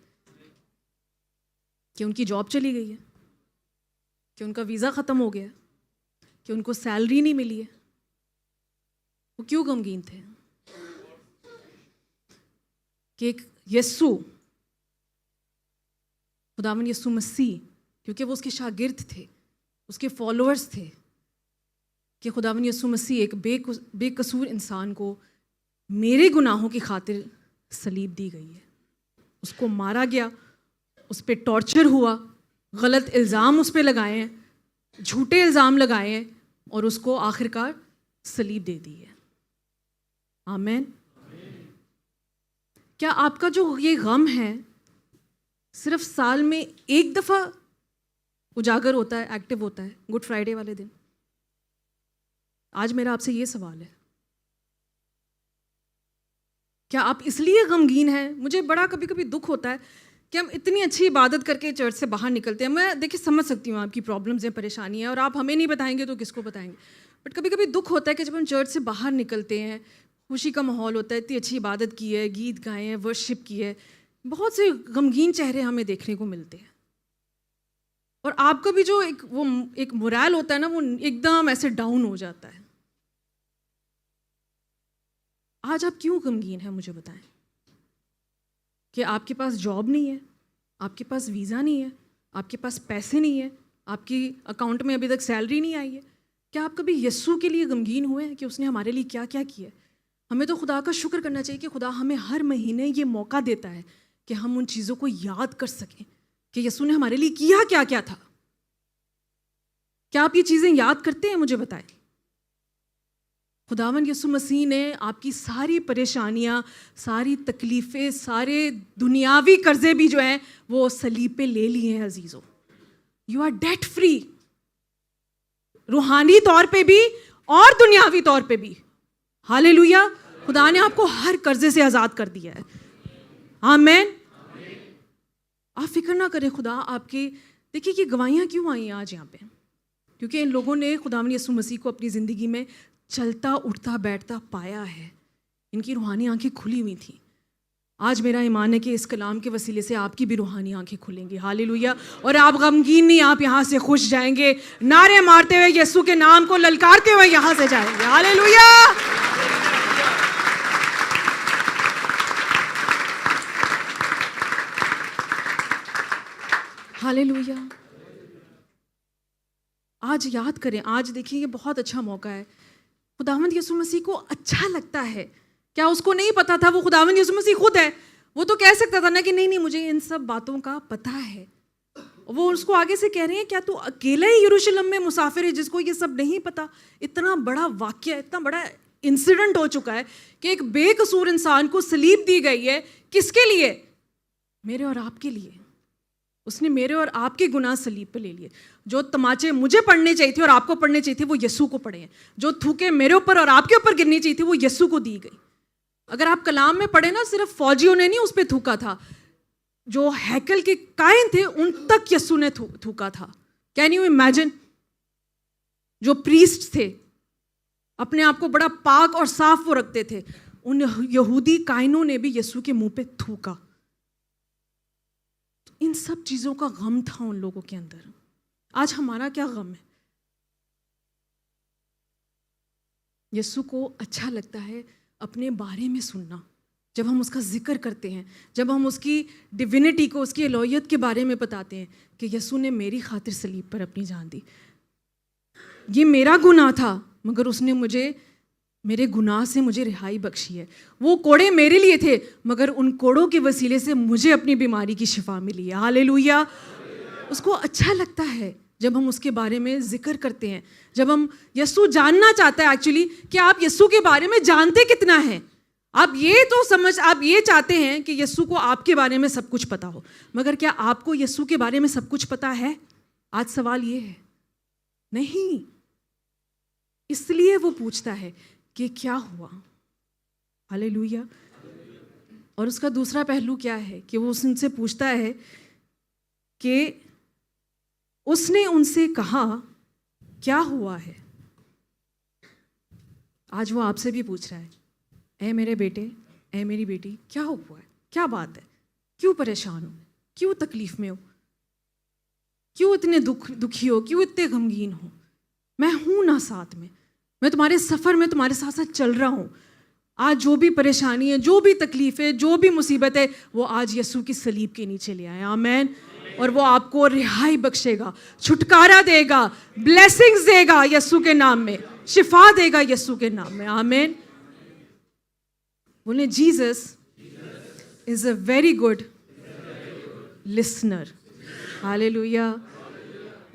کہ ان کی جاب چلی گئی ہے، کہ ان کا ویزا ختم ہو گیا، کہ ان کو سیلری نہیں ملی ہے؟ وہ کیوں غمگین تھے؟ کہ ایک یسوع، خداوند یسوع مسیح، کیونکہ وہ اس کے شاگرد تھے، اس کے فالوورز تھے، کہ خداوند یسوع مسیح ایک بے قصور انسان کو میرے گناہوں کی خاطر صلیب دی گئی ہے، اس کو مارا گیا، اس پہ ٹارچر ہوا، غلط الزام اس پہ لگائے ہیں، جھوٹے الزام لگائے ہیں، اور اس کو آخر کار صلیب دے دی ہے۔ آمین۔ کیا آپ کا جو یہ غم ہے صرف سال میں ایک دفعہ اجاگر ہوتا ہے، ایکٹیو ہوتا ہے، گڈ فرائیڈے والے دن؟ آج میرا آپ سے یہ سوال ہے، کیا آپ اس لیے غمگین ہیں؟ مجھے بڑا کبھی کبھی دکھ ہوتا ہے کہ ہم اتنی اچھی عبادت کر کے چرچ سے باہر نکلتے ہیں۔ میں دیکھیں سمجھ سکتی ہوں آپ کی پرابلمز ہیں، پریشانی ہیں، اور آپ ہمیں نہیں بتائیں گے تو کس کو بتائیں گے، بٹ کبھی کبھی دکھ ہوتا ہے کہ جب ہم چرچ سے باہر نکلتے ہیں، خوشی کا ماحول ہوتا ہے، اتنی اچھی عبادت کی ہے، گیت گائے ہیں، ورشپ کی ہے، بہت سے غمگین چہرے ہمیں دیکھنے کو ملتے ہیں، اور آپ کا بھی جو ایک مورال ہوتا ہے نا، وہ ایک دم ایسے ڈاؤن ہو جاتا ہے۔ آج آپ کیوں غمگین ہیں؟ مجھے بتائیں۔ کہ آپ کے پاس جاب نہیں ہے، آپ کے پاس ویزا نہیں ہے، آپ کے پاس پیسے نہیں ہے، آپ کی اکاؤنٹ میں ابھی تک سیلری نہیں آئی ہے؟ کیا آپ کبھی یسوع کے لیے غمگین ہوئے ہیں کہ اس نے ہمارے لیے کیا کیا کیا ہے؟ ہمیں تو خدا کا شکر کرنا چاہیے کہ خدا ہمیں ہر مہینے یہ موقع دیتا ہے کہ ہم ان چیزوں کو یاد کر سکیں کہ یسوع نے ہمارے لیے کیا کیا کیا تھا۔ کیا آپ یہ چیزیں یاد کرتے ہیں؟ مجھے بتائیں۔ خداوند یسوع مسیح نے آپ کی ساری پریشانیاں، ساری تکلیفیں، سارے دنیاوی قرضے بھی جو ہیں وہ صلیب پہ لے لیے ہیں عزیزوں۔ یو آر ڈیٹ فری، روحانی طور پہ بھی اور دنیاوی طور پہ بھی۔ ہاللیلویا۔ خدا نے آپ کو ہر قرضے سے آزاد کر دیا ہے۔ آمین۔ آپ فکر نہ کریں، خدا آپ کے، دیکھیے کہ گواہیاں کیوں آئی ہیں آج یہاں پہ؟ کیونکہ ان لوگوں نے خداوند یسوع مسیح کو اپنی زندگی میں چلتا اٹھتا بیٹھتا پایا ہے، ان کی روحانی آنکھیں کھلی ہوئی تھیں۔ آج میرا ایمان ہے کہ اس کلام کے وسیلے سے آپ کی بھی روحانی آنکھیں کھلیں گی۔ ہاللیلویا۔ اور آپ غمگین نہیں، آپ یہاں سے خوش جائیں گے، نعرے مارتے ہوئے یسوع کے نام کو للکارتے ہوئے یہاں سے جائیں گے۔ ہاللیلویا۔ ہاللیلویا۔ آج یاد کریں، آج دیکھیں یہ بہت اچھا موقع ہے۔ خداوند یسوع مسیح کو اچھا لگتا ہے۔ کیا اس کو نہیں پتا تھا وہ خداوند یسوع مسیح خود ہے؟ وہ تو کہہ سکتا تھا نا کہ نہیں مجھے ان سب باتوں کا پتہ ہے۔ وہ اس کو آگے سے کہہ رہے ہیں کیا تو اکیلا ہی یروشلم میں مسافر ہے جس کو یہ سب نہیں پتا؟ اتنا بڑا واقعہ، اتنا بڑا انسیڈنٹ ہو چکا ہے کہ ایک بے قصور انسان کو صلیب دی گئی ہے۔ کس کے لیے؟ میرے اور آپ کے لیے۔ اس نے میرے اور آپ کے گناہ صلیب پہ لے لیے۔ جو تماچے مجھے پڑھنے چاہیے تھے اور آپ کو پڑھنے چاہیے تھے وہ یسوع کو پڑھے ہیں۔ جو تھوکے میرے اوپر اور آپ کے اوپر گرنی چاہیے تھی وہ یسوع کو دی گئی۔ اگر آپ کلام میں پڑھیں نا، صرف فوجیوں نے نہیں اس پہ تھوکا تھا، جو ہیکل کے کائن تھے ان تک یسوع نے تھوکا تھا۔ Can you imagine? جو پریسٹ تھے، اپنے آپ کو بڑا پاک اور صاف وہ رکھتے تھے، ان یہودی کائنوں نے بھی یسوع کے منہ پہ تھوکا۔ ان سب چیزوں کا غم تھا ان لوگوں کے اندر۔ آج ہمارا کیا غم ہے؟ یسوع کو اچھا لگتا ہے اپنے بارے میں سننا۔ جب ہم اس کا ذکر کرتے ہیں، جب ہم اس کی ڈیوینٹی کو، اس کی الوہیت کے بارے میں بتاتے ہیں کہ یسوع نے میری خاطر صلیب پر اپنی جان دی۔ یہ میرا گناہ تھا مگر اس نے میرے گناہ سے مجھے رہائی بخشی ہے۔ وہ کوڑے میرے لیے تھے مگر ان کوڑوں کے وسیلے سے مجھے اپنی بیماری کی شفا ملی ہے۔ ہاللیلویا۔ اس کو اچھا لگتا ہے جب ہم اس کے بارے میں ذکر کرتے ہیں، جب ہم یسوع جاننا چاہتا ہے ایکچولی کہ آپ یسوع کے بارے میں جانتے کتنا ہیں۔ آپ یہ چاہتے ہیں کہ یسوع کو آپ کے بارے میں سب کچھ پتا ہو، مگر کیا آپ کو یسوع کے بارے میں سب کچھ پتا ہے؟ آج سوال یہ ہے، نہیں۔ اس لیے وہ پوچھتا ہے کہ کیا ہوا۔ ہاللیلویا۔ اور اس کا دوسرا پہلو کیا ہے کہ وہ ان سے پوچھتا ہے کہ اس نے ان سے کہا کیا ہوا ہے۔ آج وہ آپ سے بھی پوچھ رہا ہے اے میرے بیٹے، اے میری بیٹی، کیا ہوا ہے؟ کیا بات ہے؟ کیوں پریشان ہو؟ کیوں تکلیف میں ہو؟ کیوں اتنے دکھی ہو؟ کیوں اتنے غمگین ہو؟ میں ہوں نا ساتھ میں تمہارے سفر میں تمہارے ساتھ ساتھ چل رہا ہوں. آج جو بھی پریشانی ہے، جو بھی تکلیف ہے، جو بھی مصیبت ہے، وہ آج یسوع کی صلیب کے نیچے لے آئے. آمین. اور وہ آپ کو رہائی بخشے گا، چھٹکارا دے گا، بلیسنگز دے گا یسوع کے نام میں، شفا دے گا یسوع کے نام میں. آمین. بولیں Jesus is a very good listener. Hallelujah.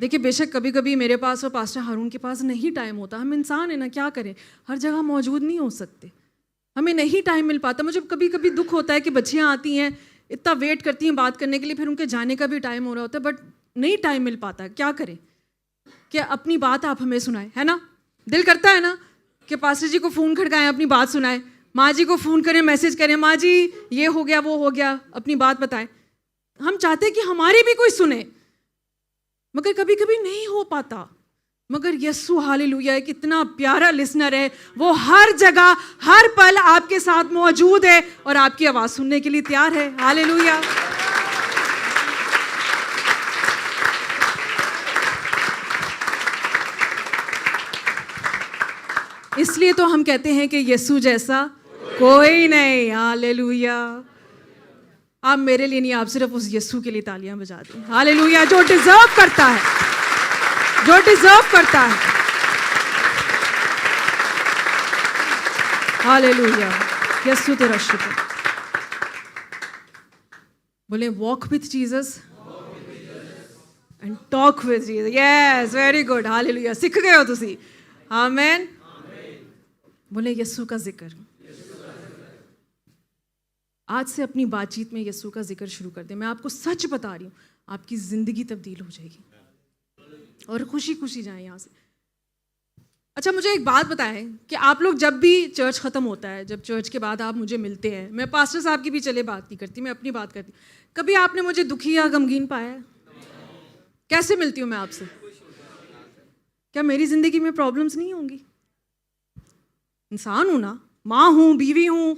دیکھیے بے شک کبھی کبھی میرے پاس اور پاسٹر ہارون کے پاس نہیں ٹائم ہوتا. ہم انسان ہیں نا، کیا کریں، ہر جگہ موجود نہیں ہو سکتے، ہمیں نہیں ٹائم مل پاتا. مجھے کبھی کبھی دکھ ہوتا ہے کہ بچیاں آتی ہیں، اتنا ویٹ کرتی ہیں بات کرنے کے لیے، پھر ان کے جانے کا بھی ٹائم ہو رہا ہوتا ہے، بٹ نہیں ٹائم مل پاتا. کیا کریں کہ اپنی بات آپ ہمیں سنائیں، ہے نا؟ دل کرتا ہے نا کہ پاسٹر جی کو فون کھڑکائیں، اپنی بات سنائیں، ماں جی کو فون کریں، میسج کریں، ماں جی یہ ہو گیا وہ ہو گیا، اپنی بات بتائیں. ہم چاہتے ہیں کہ ہماری بھی کوئی سنے، مگر کبھی کبھی نہیں ہو پاتا. مگر یسوع ہاللیلویا ایک اتنا پیارا لسنر ہے، وہ ہر جگہ ہر پل آپ کے ساتھ موجود ہے اور آپ کی آواز سننے کے لیے تیار ہے. ہاللیلویا. اس لیے تو ہم کہتے ہیں کہ یسوع جیسا کوئی نہیں. ہاللیلویا. آپ میرے لیے نہیں، آپ صرف اس یسوع کے لیے تالیاں بجا دیں. ہاللیلویا. جو ڈیزرو کرتا ہے، جو ڈیزرو کرتا ہے. ہاللیلویا. یسوع تیرا شکر. بولے walk with Jesus and talk with Jesus. Yes very good. Hallelujah. سیکھ گئے ہو تسی. آمین. بولے یسوع کا ذکر. آج سے اپنی بات چیت میں یسوع کا ذکر شروع کر دیں. میں آپ کو سچ بتا رہی ہوں، آپ کی زندگی تبدیل ہو جائے گی اور خوشی خوشی جائیں یہاں سے. اچھا مجھے ایک بات بتائیں کہ آپ لوگ جب بھی چرچ ختم ہوتا ہے، جب چرچ کے بعد آپ مجھے ملتے ہیں، میں پاسٹر صاحب کی بھی چلے بات نہیں کرتی، میں اپنی بات کرتی ہوں، کبھی آپ نے مجھے دکھی یا غمگین پایا ہے؟ کیسے ملتی ہوں میں آپ سے؟ کیا میری زندگی میں پرابلمس نہیں ہوں گی؟ انسان ہوں نا، ماں ہوں، بیوی ہوں،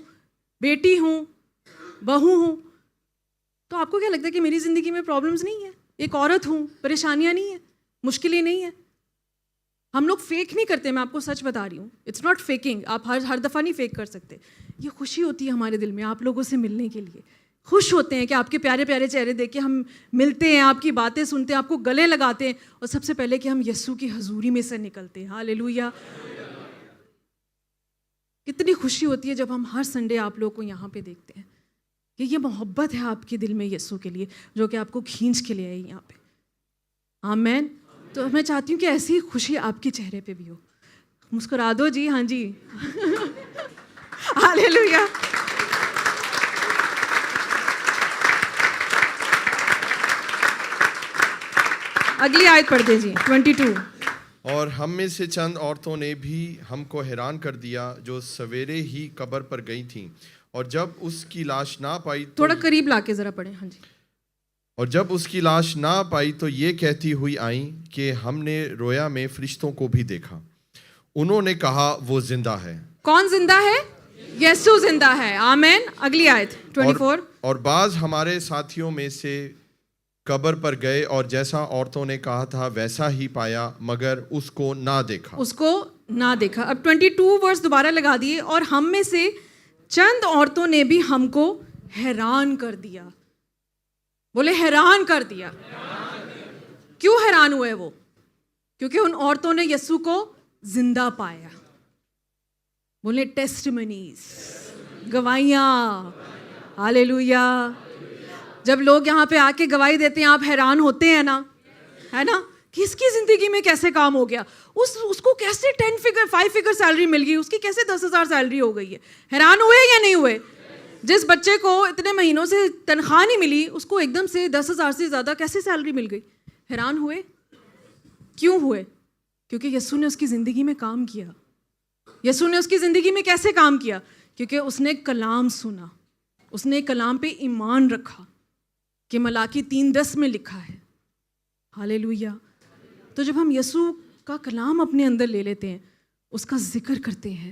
بیٹی ہوں، بہو ہوں. تو آپ کو کیا لگتا ہے کہ میری زندگی میں پرابلمس نہیں ہیں؟ ایک عورت ہوں، پریشانیاں نہیں ہیں، مشکلیں نہیں ہیں. ہم لوگ فیک نہیں کرتے، میں آپ کو سچ بتا رہی ہوں. It's not faking. آپ ہر دفعہ نہیں فیک کر سکتے. یہ خوشی ہوتی ہے ہمارے دل میں آپ لوگوں سے ملنے کے لیے. خوش ہوتے ہیں کہ آپ کے پیارے پیارے چہرے دیکھ کے ہم ملتے ہیں، آپ کی باتیں سنتے ہیں، آپ کو گلے لگاتے ہیں، اور سب سے پہلے کہ ہم یسوع کی حضوری میں سے نکلتے ہیں. ہاللیلویا. کتنی خوشی ہوتی ہے جب ہم ہر سنڈے آپ لوگوں کو یہاں پہ دیکھتے ہیں کہ یہ محبت ہے آپ کے دل میں یسوع کے لیے، جو کہ آپ کو کھینچ کے لے آئی یہاں پہ. آمین. تو میں چاہتی ہوں کہ ایسی خوشی آپ کے چہرے پہ بھی ہو. مسکرا دو جی. ہاں جی. ہاللیلویا. اگلی آیت پڑھ دے جی 22. اور ہم میں سے چند عورتوں نے بھی ہم کو حیران کر دیا جو سویرے ہی قبر پر گئی تھیں، اور جب اس کی لاش نہ پائی تھوڑا قریب لا کے ذرا پڑھیں. ہاں جی. اور جب اس کی لاش نہ پائی تو یہ کہتی ہوئی آئیں کہ ہم نے رویا میں فرشتوں کو بھی دیکھا. انہوں نے کہا وہ زندہ ہے. کون زندہ ہے؟ یسوع زندہ ہے. آمین. اگلی آیت 24. اور بعض ہمارے ساتھیوں میں سے قبر پر گئے اور جیسا عورتوں نے کہا تھا ویسا ہی پایا، مگر اس کو نہ دیکھا. اس کو نہ دیکھا. اب 22 ورس دوبارہ لگا دیے. اور ہم میں سے چند عورتوں نے بھی ہم کو حیران کر دیا. بولے حیران کر دیا. کیوں حیران ہوئے وہ؟ کیونکہ ان عورتوں نے یسوع کو زندہ پایا. بولے ٹیسٹمنیز، گواہیاں. ہاللیلویا. جب لوگ یہاں پہ آ کے گواہی دیتے ہیں، آپ حیران ہوتے ہیں نا، ہے نا، کہ اس کی زندگی میں کیسے کام ہو گیا، اس کو کیسے 5 فگر سیلری مل گئی، اس کی کیسے 10,000 سیلری ہو گئی ہے. حیران ہوئے یا نہیں ہوئے؟ جس بچے کو اتنے مہینوں سے تنخواہ نہیں ملی، اس کو ایک دم سے 10,000 سے زیادہ کیسے سیلری مل گئی؟ حیران ہوئے؟ کیوں ہوئے؟ کیونکہ یسوع نے اس کی زندگی میں کام کیا. یسوع نے اس کی زندگی میں کیسے کام کیا؟ کیونکہ اس نے کلام سنا، اس نے کلام پہ ایمان رکھا کہ ملاکی 3:10 میں لکھا ہے. ہاللیلویا. تو جب ہم یسوع کا کلام اپنے اندر لے لیتے ہیں، اس کا ذکر کرتے ہیں،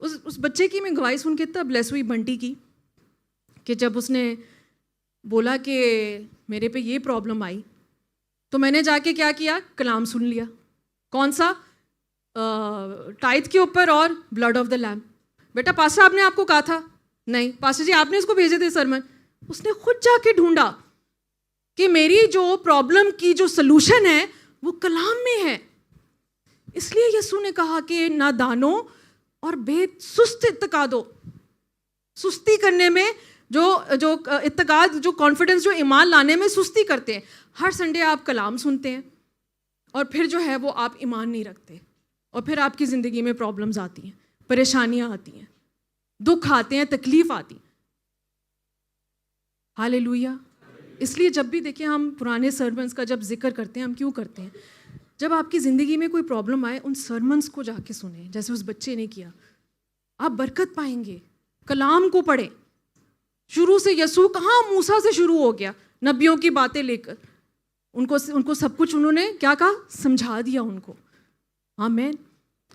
اس بچے کی میں گواہی سن کے اتنا بلیس ہوئی بنٹی کی کہ جب اس نے بولا کہ میرے پہ یہ پرابلم آئی تو میں نے جا کے کیا کیا, کلام سن لیا. کون سا؟ ٹائتھ کے اوپر اور بلڈ آف دا لیمب. بیٹا پاسٹر آپ نے آپ کو کہا تھا؟ نہیں پاسٹر جی آپ نے اس کو بھیجے تھے سرمن. اس نے خود جا کے ڈھونڈا کہ میری جو پرابلم کی جو سلوشن ہے وہ کلام میں ہے. اس لیے یسوع نے کہا کہ نادانوں اور بے سست اعتقادوں, سستی کرنے میں جو اعتقاد, جو کانفیڈنس, جو ایمان لانے میں سستی کرتے ہیں. ہر سنڈے آپ کلام سنتے ہیں اور پھر جو ہے وہ آپ ایمان نہیں رکھتے, اور پھر آپ کی زندگی میں پرابلمز آتی ہیں, پریشانیاں آتی ہیں, دکھ آتے ہیں, تکلیف آتی ہیں. ہاللیلویا. اس لیے جب بھی دیکھیں ہم پرانے سرمنس کا جب ذکر کرتے ہیں, ہم کیوں کرتے ہیں؟ جب آپ کی زندگی میں کوئی پرابلم آئے ان سرمنس کو جا کے سنیں جیسے اس بچے نے کیا. آپ برکت پائیں گے. کلام کو پڑھیں. شروع سے یسوع کہاں موسیٰ سے شروع ہو گیا, نبیوں کی باتیں لے کر ان کو سب کچھ انہوں نے کیا کہا, سمجھا دیا ان کو. آمین.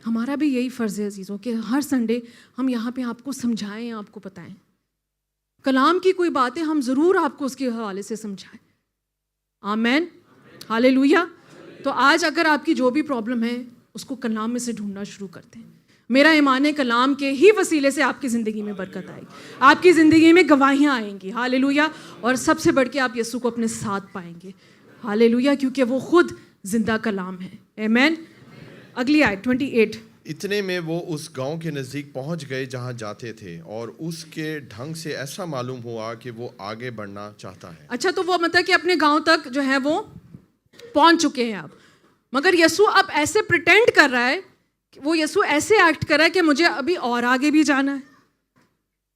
ہمارا بھی یہی فرض ہے عزیزوں کہ ہر سنڈے ہم یہاں پہ آپ کو سمجھائیں, آپ کو بتائیں. کلام کی کوئی باتیں ہم ضرور آپ کو اس کے حوالے سے سمجھائیں. آمین. ہاللیلویا. تو آج اگر آپ کی جو بھی پرابلم ہے اس کو کلام میں سے ڈھونڈنا شروع کرتے ہیں. میرا ایمان کلام کے ہی وسیلے سے آپ کی زندگی میں برکت آئے گی, آپ کی زندگی میں گواہیاں آئیں گی. ہاللیلویا. اور سب سے بڑھ کے آپ یسوع کو اپنے ساتھ پائیں گے. ہاللیلویا. کیونکہ وہ خود زندہ کلام ہے. آمین. اگلی آیت 28. اتنے میں وہ اس گاؤں کے نزدیک پہنچ گئے جہاں جاتے تھے, اور اس کے ڈھنگ سے ایسا معلوم ہوا کہ وہ آگے بڑھنا چاہتا ہے. اچھا, تو وہ مطلب کہ اپنے گاؤں تک جو ہے وہ پہنچ چکے ہیں اب, مگر یسوع اب ایسے پریٹینڈ کر رہا ہے, وہ یسوع ایسے ایکٹ کر رہا ہے کہ مجھے ابھی اور آگے بھی جانا ہے,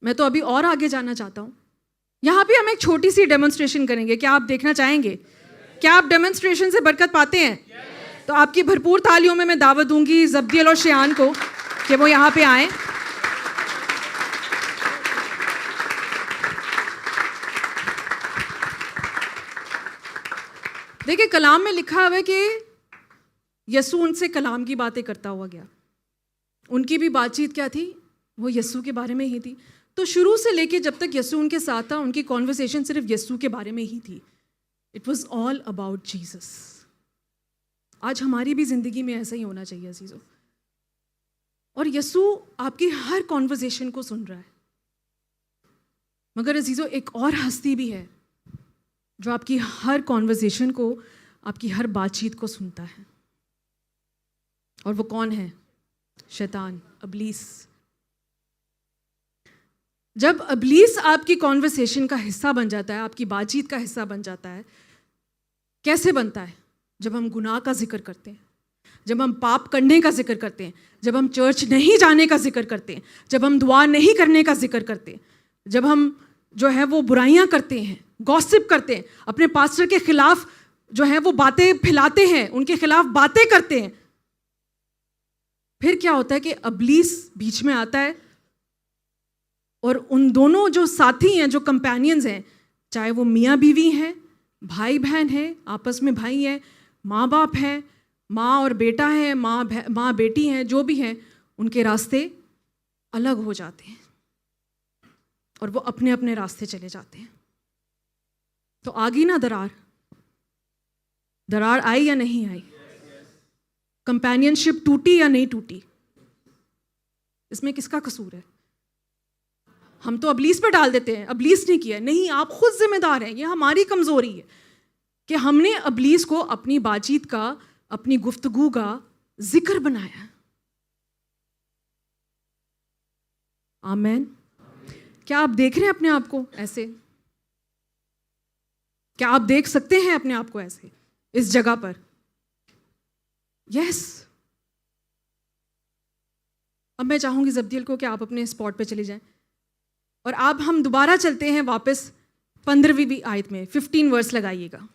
میں تو ابھی اور آگے جانا چاہتا ہوں. یہاں پہ ہم ایک چھوٹی سی ڈیمونسٹریشن کریں گے. کیا آپ دیکھنا چاہیں گے؟ کیا آپ ڈیمونسٹریشن سے برکت پاتے ہیں؟ تو آپ کی بھرپور تالیوں میں دعوت دوں گی زبدیل اور شیان کو کہ وہ یہاں پہ آئیں. دیکھیں کلام میں لکھا ہوا ہے کہ یسوع ان سے کلام کی باتیں کرتا ہوا گیا. ان کی بھی بات چیت کیا تھی؟ وہ یسوع کے بارے میں ہی تھی. تو شروع سے لے کے جب تک یسوع ان کے ساتھ تھا, ان کی کانورسیشن صرف یسوع کے بارے میں ہی تھی. It was all about Jesus. آج ہماری بھی زندگی میں ایسا ہی ہونا چاہیے عزیزوں. اور یسوع آپ کی ہر کانورسیشن کو سن رہا ہے. مگر عزیزوں ایک اور ہستی بھی ہے جو آپ کی ہر کانورسیشن کو, آپ کی ہر بات چیت کو سنتا ہے. اور وہ کون ہے؟ شیطان, ابلیس. جب ابلیس آپ کی کانورسیشن کا حصہ بن جاتا ہے, آپ کی بات چیت کا حصہ بن جاتا ہے, کیسے بنتا ہے؟ جب ہم گناہ کا ذکر کرتے ہیں, جب ہم پاپ کرنے کا ذکر کرتے ہیں, جب ہم چرچ نہیں جانے کا ذکر کرتے ہیں, جب ہم دعا نہیں کرنے کا ذکر کرتے ہیں, جب ہم جو ہے وہ برائیاں کرتے ہیں, گوسپ کرتے ہیں, اپنے پاسٹر کے خلاف جو ہے وہ باتیں پھیلاتے ہیں, ان کے خلاف باتیں کرتے ہیں, پھر کیا ہوتا ہے کہ ابلیس بیچ میں آتا ہے اور ان دونوں جو ساتھی ہیں, جو کمپینینز ہیں, چاہے وہ میاں بیوی ہیں, بھائی بہن ہیں, آپس میں بھائی ہیں, ماں باپ ہیں, ماں اور بیٹا ہے, ماں بیٹی ہیں, جو بھی ہیں, ان کے راستے الگ ہو جاتے ہیں اور وہ اپنے اپنے راستے چلے جاتے ہیں. تو آگی نا درار آئی یا نہیں آئی؟ کمپینین شپ ٹوٹی یا نہیں ٹوٹی؟ اس میں کس کا قصور ہے؟ ہم تو ابلیس پہ ڈال دیتے ہیں, ابلیس نے کیا. نہیں, آپ خود ذمہ دار ہیں. یہ ہماری کمزوری ہے کہ ہم نے ابلیس کو اپنی بات چیت کا, اپنی گفتگو کا ذکر بنایا. آمین. کیا آپ دیکھ رہے ہیں اپنے آپ کو ایسے؟ کیا آپ دیکھ سکتے ہیں اپنے آپ کو ایسے اس جگہ پر؟ یس. اب میں چاہوں گی زبدیل کو کہ آپ اپنے اسپاٹ پہ چلے جائیں اور اب ہم دوبارہ چلتے ہیں واپس 15ویں آیت میں. 15 ورس لگائیے گا.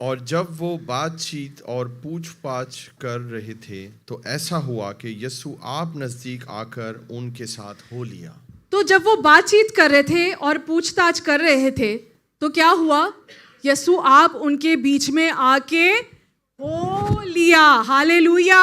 اور جب وہ بات چیت اور پوچھ پاچھ کر رہے تھے تو ایسا ہوا کہ یسوع آپ نزدیک آ کر ان کے ساتھ ہو لیا. تو جب وہ بات چیت کر رہے تھے اور پوچھ تاچھ کر رہے تھے تو کیا ہوا؟ یسوع آپ ان کے بیچ میں آ کے ہو لیا. ہاللیلویا.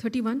31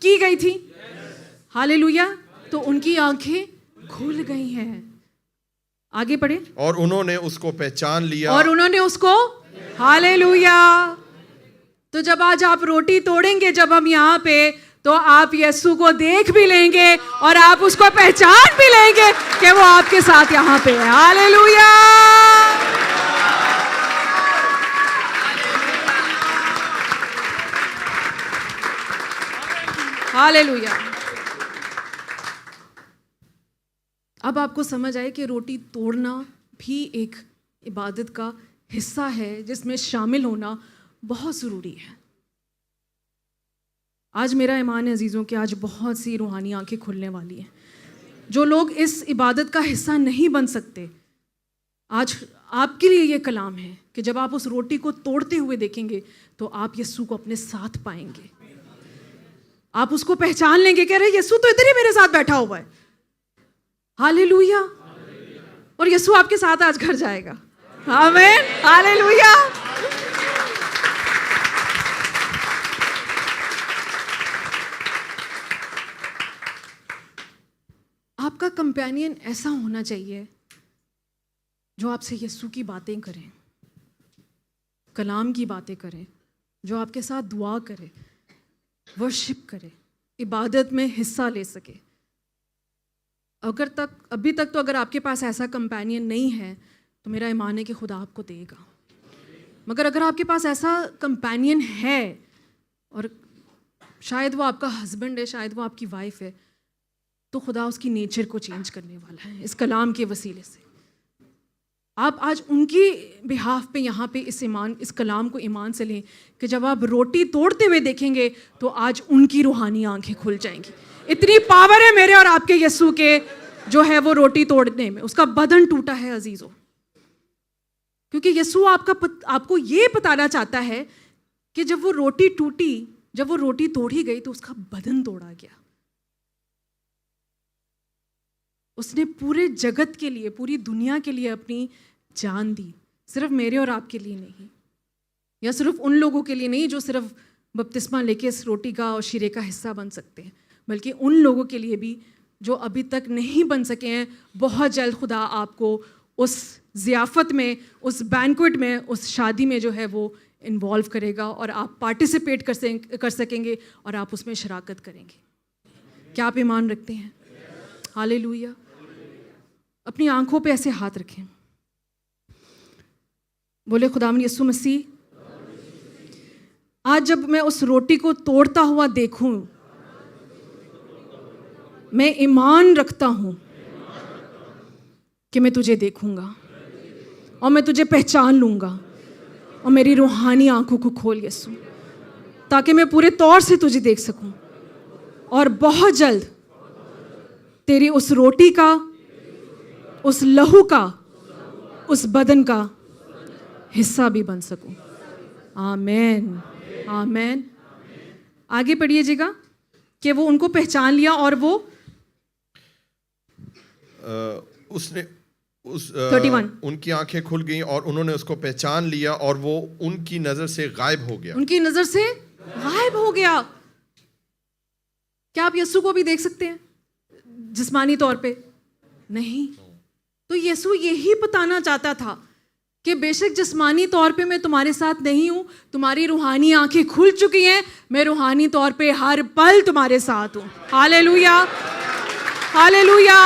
کی گئی تھی؟ ہالےلویا. تو ان کی آنکھیں کھل گئی ہیں. آگے پڑھیں. اور انہوں نے اس کو پہچان لیا. اور انہوں نے اس کو, ہالےلویا. تو جب آج آپ روٹی توڑیں گے, جب ہم یہاں پہ, تو آپ یسوع کو دیکھ بھی لیں گے اور آپ اس کو پہچان بھی لیں گے کہ وہ آپ کے ساتھ یہاں پہ ہے. ہالےلویا. ہالےلویا. اب آپ کو سمجھ آئے کہ روٹی توڑنا بھی ایک عبادت کا حصہ ہے جس میں شامل ہونا بہت ضروری ہے. آج میرا ایمان ہے عزیزوں کہ آج بہت سی روحانی آنکھیں کھلنے والی ہیں. جو لوگ اس عبادت کا حصہ نہیں بن سکتے, آج آپ کے لیے یہ کلام ہے کہ جب آپ اس روٹی کو توڑتے ہوئے دیکھیں گے تو آپ یسوع کو اپنے ساتھ پائیں گے. آپ اس کو پہچان لیں گے کہ ارے یسوع تو ادھر ہی میرے ساتھ بیٹھا ہوا ہے. ہالےلویا. اور یسوع آپ کے ساتھ آج گھر جائے گا. آمین. ہالےلویا. آپ کا کمپینین ایسا ہونا چاہیے جو آپ سے یسوع کی باتیں کریں, کلام کی باتیں کریں, جو آپ کے ساتھ دعا کرے, ورشپ کرے, عبادت میں حصہ لے سکے. ابھی تک تو اگر آپ کے پاس ایسا کمپینین نہیں ہے تو میرا ایمان ہے کہ خدا آپ کو دے گا. مگر اگر آپ کے پاس ایسا کمپینین ہے, اور شاید وہ آپ کا ہسبینڈ ہے, شاید وہ آپ کی وائف ہے, تو خدا اس کی نیچر کو چینج کرنے والا ہے اس کلام کے وسیلے سے. آپ آج ان کی بہاف پہ یہاں پہ اس کلام کو ایمان سے لیں کہ جب آپ روٹی توڑتے ہوئے دیکھیں گے تو آج ان کی روحانی آنکھیں کھل جائیں گی. اتنی پاور ہے میرے اور آپ کے یسوع کے جو ہے وہ روٹی توڑنے میں. اس کا بدن ٹوٹا ہے عزیزوں, کیونکہ یسوع آپ کو یہ بتانا چاہتا ہے کہ جب وہ روٹی ٹوٹی, جب وہ روٹی توڑی گئی تو اس کا بدن توڑا گیا. اس نے پورے جگت کے لیے, پوری دنیا کے لیے اپنی جان دی. صرف میرے اور آپ کے لیے نہیں, یا صرف ان لوگوں کے لیے نہیں جو صرف بپتسمہ لے کے اس روٹی کا اور شیرے کا حصہ بن سکتے ہیں, بلکہ ان لوگوں کے لیے بھی جو ابھی تک نہیں بن سکے ہیں. بہت جلد خدا آپ کو اس ضیافت میں, اس بینکوٹ میں, اس شادی میں جو ہے وہ انوالو کرے گا, اور آپ پارٹیسپیٹ کر سکیں گے اور آپ اس میں شراکت کریں گے. کیا آپ ایمان رکھتے ہیں؟ ہالےلویا. اپنی آنکھوں پہ ایسے ہاتھ رکھیں, بولے خداوند یسوع مسیح, آج جب میں اس روٹی کو توڑتا ہوا دیکھوں, میں ایمان رکھتا ہوں کہ میں تجھے دیکھوں گا اور میں تجھے پہچان لوں گا, اور میری روحانی آنکھوں کو کھول یسوع, تاکہ میں پورے طور سے تجھے دیکھ سکوں, اور بہت جلد تیری اس روٹی کا, اس لہو کا, اس بدن کا حصہ بھی بن سکوں. آمین. آمین. آگے پڑھیے جی گا کہ وہ ان کو پہچان لیا اور وہ اس نے 31 ان کی آنکھیں کھل گئیں اور انہوں نے اس کو پہچان لیا اور وہ ان کی نظر سے غائب ہو گیا. ان کی نظر سے غائب ہو گیا. کیا آپ یسوع کو بھی دیکھ سکتے ہیں جسمانی طور پہ؟ نہیں. تو یسوع یہی بتانا چاہتا تھا کہ بے شک جسمانی طور پہ میں تمہارے ساتھ نہیں ہوں, تمہاری روحانی آنکھیں کھل چکی ہیں, میں روحانی طور پہ ہر پل تمہارے ساتھ ہوں. ہالےلویا. ہالےلویا.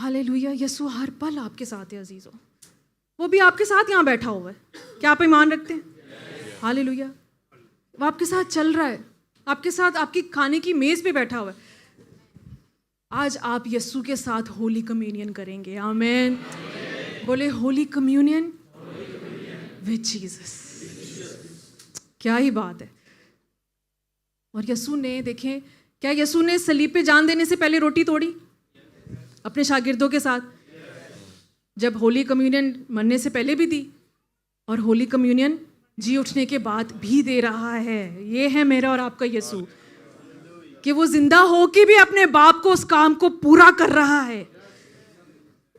ہالےلویا. یسوع ہر پل آپ کے ساتھ ہے عزیزوں, وہ بھی آپ کے ساتھ یہاں بیٹھا ہوا ہے. کیا آپ ایمان رکھتے ہیں؟ ہالےلویا. وہ آپ کے ساتھ چل رہا ہے, آپ کے ساتھ آپ کی کھانے کی میز پہ بیٹھا ہوا ہے. آج آپ یسوع کے ساتھ ہولی کمیونین کریں گے. آمین. بولے ہولی کمیونین وتھ جیسس. کیا ہی بات ہے. اور یسوع نے, دیکھیں, کیا یسوع نے صلیب پہ جان دینے سے پہلے روٹی توڑی اپنے شاگردوں کے ساتھ؟ جب ہولی کمیونین مرنے سے پہلے بھی دی, اور ہولی کمیونین جی اٹھنے کے بعد بھی دے رہا ہے. یہ ہے میرا اور آپ کا یسوع, کہ وہ زندہ ہو کے بھی اپنے باپ کو اس کام کو پورا کر رہا ہے.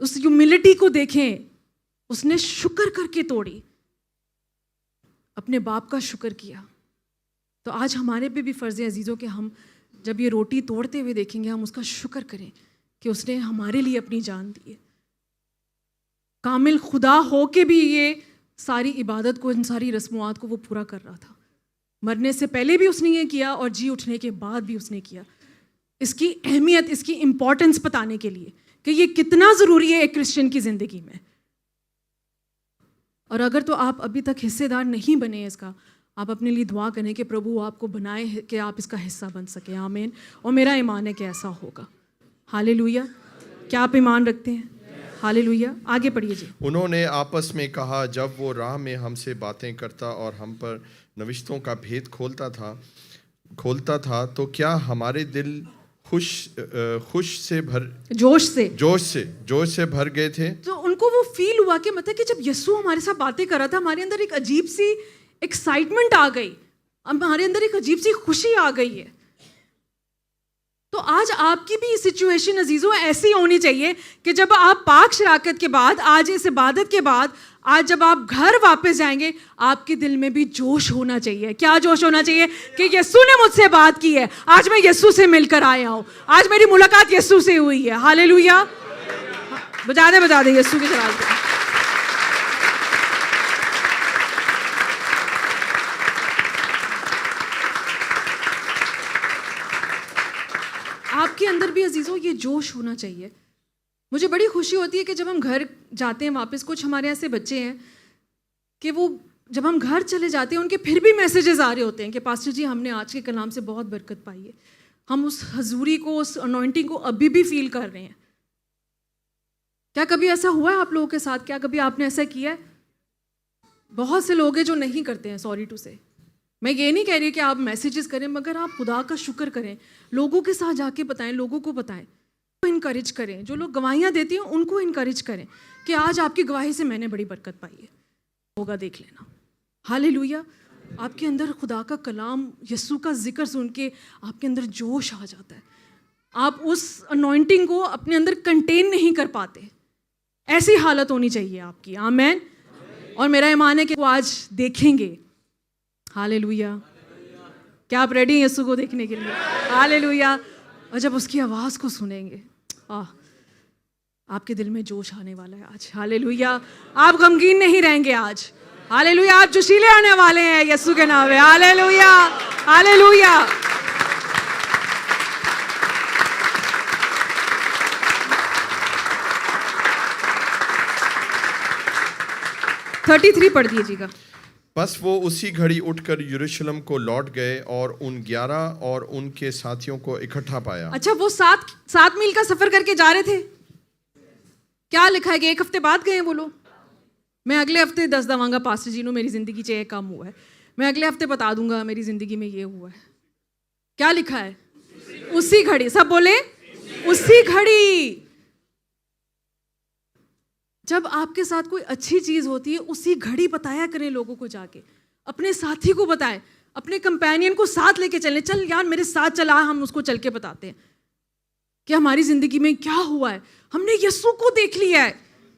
اس ہیوملٹی کو دیکھیں اس نے شکر کر کے توڑی, اپنے باپ کا شکر کیا. تو آج ہمارے پہ بھی فرض ہے عزیزوں کہ ہم جب یہ روٹی توڑتے ہوئے دیکھیں گے ہم اس کا شکر کریں کہ اس نے ہمارے لیے اپنی جان دی ہے. کامل خدا ہو کے بھی یہ ساری عبادت کو, ان ساری رسومات کو وہ پورا کر رہا تھا. مرنے سے پہلے بھی اس نے یہ کیا اور جی اٹھنے کے بعد بھی اس نے کیا. اس کی اہمیت, اس کی امپورٹنس بتانے کے لیے کہ یہ کتنا ضروری ہے ایک کرسچن کی زندگی میں. اور اگر تو آپ ابھی تک حصے دار نہیں بنے اس کا, آپ اپنے لیے دعا کریں کہ پربھو آپ کو بنائے کہ آپ اس کا حصہ بن سکیں. آمین. اور میرا ایمان ہے کہ ایسا ہوگا. ہالےلویا. کیا آپ ایمان رکھتے ہیں؟ ہالےلویا. آگے پڑھیے جی. انہوں نے آپس میں کہا, جب وہ راہ میں ہم سے باتیں کرتا اور ہم پر نوشتوں کا بھید کھولتا تھا تو کیا ہمارے دل جوش سے بھر گئے تھے. تو ان کو وہ فیل ہوا کہ مطلب کہ جب یسوع ہمارے ساتھ باتیں کر رہا تھا ہمارے اندر ایک عجیب سی ایکسائٹمنٹ آ گئی, ہمارے اندر ایک عجیب سی خوشی آ گئی ہے. تو آج آپ کی بھی سچویشن عزیزوں ایسی ہونی چاہیے کہ جب آپ پاک شراکت کے بعد, آج اس عبادت کے بعد, آج جب آپ گھر واپس جائیں گے آپ کے دل میں بھی جوش ہونا چاہیے. کیا جوش ہونا چاہیے؟ کہ یسوع نے مجھ سے بات کی ہے, آج میں یسوع سے مل کر آیا ہوں, آج میری ملاقات یسوع سے ہوئی ہے. ہالےلویا. بجا دیں یسوع کی جلال کو. آپ کے اندر بھی عزیزوں یہ جوش ہونا چاہیے. مجھے بڑی خوشی ہوتی ہے کہ جب ہم گھر جاتے ہیں واپس, کچھ ہمارے ایسے بچے ہیں کہ وہ جب ہم گھر چلے جاتے ہیں ان کے پھر بھی میسیجز آ رہے ہوتے ہیں کہ پاسٹر جی ہم نے آج کے کلام سے بہت برکت پائی ہے, ہم اس حضوری کو, اس انوائنٹنگ کو ابھی بھی فیل کر رہے ہیں. کیا کبھی ایسا ہوا ہے آپ لوگوں کے ساتھ؟ کیا کبھی آپ نے ایسا کیا ہے؟ بہت سے لوگ ہیں جو نہیں کرتے ہیں, سوری ٹو سے. میں یہ نہیں کہہ رہی کہ آپ میسیجز کریں, مگر آپ خدا کا شکر کریں, لوگوں کے ساتھ جا کے بتائیں, لوگوں کو بتائیں, انکریج کریں. جو لوگ گواہیاں دیتی ہیں ان کو انکریج کریں کہ آج آپ کی گواہی سے میں نے بڑی برکت پائی ہے. ہوگا دیکھ لینا. ہالےلویا. آپ کے اندر خدا کا کلام, یسوع کا ذکر سن کے آپ کے اندر جوش آ جاتا ہے. آپ اس انوائنٹنگ کو اپنے اندر کنٹین نہیں کر پاتے. ایسی حالت ہونی چاہیے آپ کی. آمین. اور میرا ایمان ہے کہ وہ آج دیکھیں گے. ہالےلویا. کیا آپ ریڈی ہیں یسوع کو دیکھنے کے لیے؟ ہالےلویا. اور جب اس کی آواز کو سنیں گے آپ کے دل میں جوش آنے والا ہے آج. ہالےلویا. آپ غمگین نہیں رہیں گے آج. ہالےلویا. آپ جوشیلے آنے والے ہیں یسوع کے نام میں. ہالےلویا. ہالےلویا. پڑھ دیجیے گا. بس وہ اسی گھڑی اٹھ کر یروشلم کو لوٹ گئے اور ان 11 اور ان کے ساتھیوں کو اکٹھا پایا. اچھا, وہ 7 میل کا سفر کر کے جا رہے تھے. کیا لکھا ہے کہ 1 ہفتے بعد گئے وہ لوگ. میں اگلے ہفتے دس دواں گا پاسٹر جی نو میری زندگی 'چ یہ کام ہوا ہے, میں اگلے ہفتے بتا دوں گا میری زندگی میں یہ ہوا ہے. کیا لکھا ہے؟ اسی گھڑی. سب بولے اسی گھڑی. جب آپ کے ساتھ کوئی اچھی چیز ہوتی ہے اسی گھڑی بتایا کریں لوگوں کو, جا کے اپنے ساتھی کو بتائیں, اپنے کمپینین کو ساتھ لے کے چلیں. چل یار میرے ساتھ چلا, ہم اس کو چل کے بتاتے ہیں کہ ہماری زندگی میں کیا ہوا ہے. ہم نے یسوع کو دیکھ لیا ہے,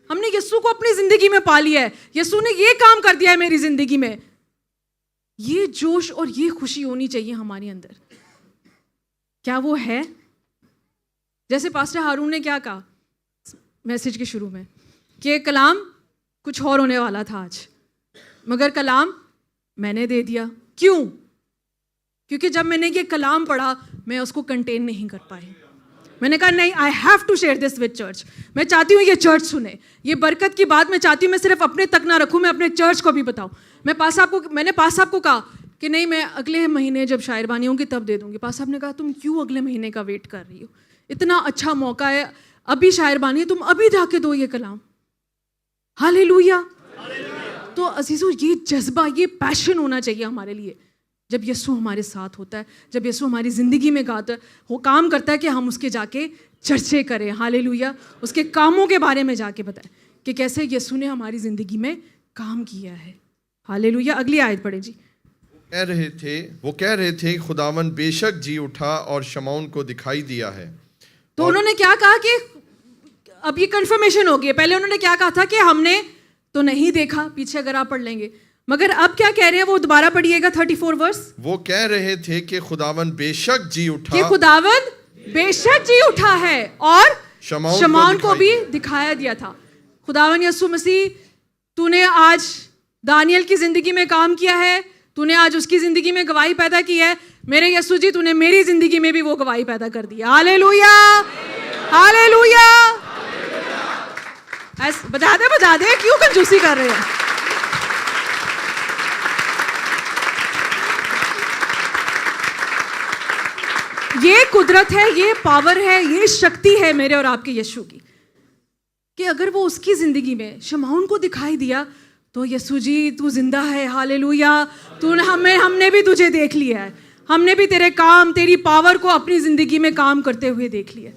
ہم نے یسوع کو اپنی زندگی میں پا لیا ہے, یسوع نے یہ کام کر دیا ہے میری زندگی میں. یہ جوش اور یہ خوشی ہونی چاہیے ہمارے اندر. کیا وہ ہے؟ جیسے پاسٹر ہارون نے کیا کہا میسج کے شروع میں کہ کلام کچھ اور ہونے والا تھا آج, مگر کلام میں نے دے دیا. کیوں؟ کیونکہ جب میں نے یہ کلام پڑھا میں اس کو کنٹین نہیں کر پائی. میں نے کہا نہیں, I have to share this with church. میں چاہتی ہوں یہ چرچ سنے, یہ برکت کی بات میں چاہتی ہوں میں صرف اپنے تک نہ رکھوں, میں اپنے چرچ کو بھی بتاؤں. میں نے پاس صاحب کو کہا کہ نہیں میں اگلے مہینے جب شاعر بانی ہوں گی تب دے دوں گی. پاس صاحب نے کہا تم کیوں اگلے مہینے کا ویٹ کر رہی ہو, اتنا اچھا موقع ہے, ابھی شاعر بانی ہے, تم ابھی جا کے دو یہ کلام. ہالےلویا. تو عزیزو یہ جذبہ, یہ پیشن ہونا چاہیے ہمارے لیے. جب یسوع ہمارے ساتھ ہوتا ہے, جب یسوع ہماری زندگی میں گاتا ہے, وہ کام کرتا ہے کہ ہم اس کے جا کے چرچے کریں. ہالےلویا. اس کے کاموں کے بارے میں جا کے بتائیں کہ کیسے یسوع نے ہماری زندگی میں کام کیا ہے. ہالےلویا. اگلی آیت پڑھیں جی. وہ کہہ رہے تھے خداوند بے شک جی اٹھا اور شمعون کو دکھائی دیا ہے. تو انہوں نے کیا کہا کہ اب یہ کنفرمیشن ہو گئی ہے. پہلے انہوں نے کیا کہا تھا کہ ہم نے تو نہیں دیکھا, پیچھے اگر آپ پڑھ لیں گے. مگر اب کیا کہہ رہے ہیں, وہ دوبارہ پڑھیے گا 34 ورس. وہ کہہ رہے تھے کہ خداوند بے شک جی اٹھا, کہ خداوند بے شک جی اٹھا ہے اور شمعون کو بھی دکھایا دیا تھا. خداوند یسوع مسیح, تو نے آج دانیل کی زندگی میں کام کیا ہے, تو نے آج اس کی زندگی میں گواہی پیدا کی ہے. میرے یسوع جی, تو نے میری زندگی میں بھی وہ گواہی پیدا کر دی. ہالےلویا, ہالےلویا. بتا دے کیوں کنجوسی کر رہے ہیں. یہ قدرت ہے, یہ پاور ہے, یہ شکتی ہے میرے اور آپ کے یسوع کی, کہ اگر وہ اس کی زندگی میں شمعون کو دکھائی دیا تو یسوع جی تو زندہ ہے. ہالےلویا. ہم نے بھی تجھے دیکھ لیا ہے, ہم نے بھی تیرے کام, تیری پاور کو اپنی زندگی میں کام کرتے ہوئے دیکھ لیا.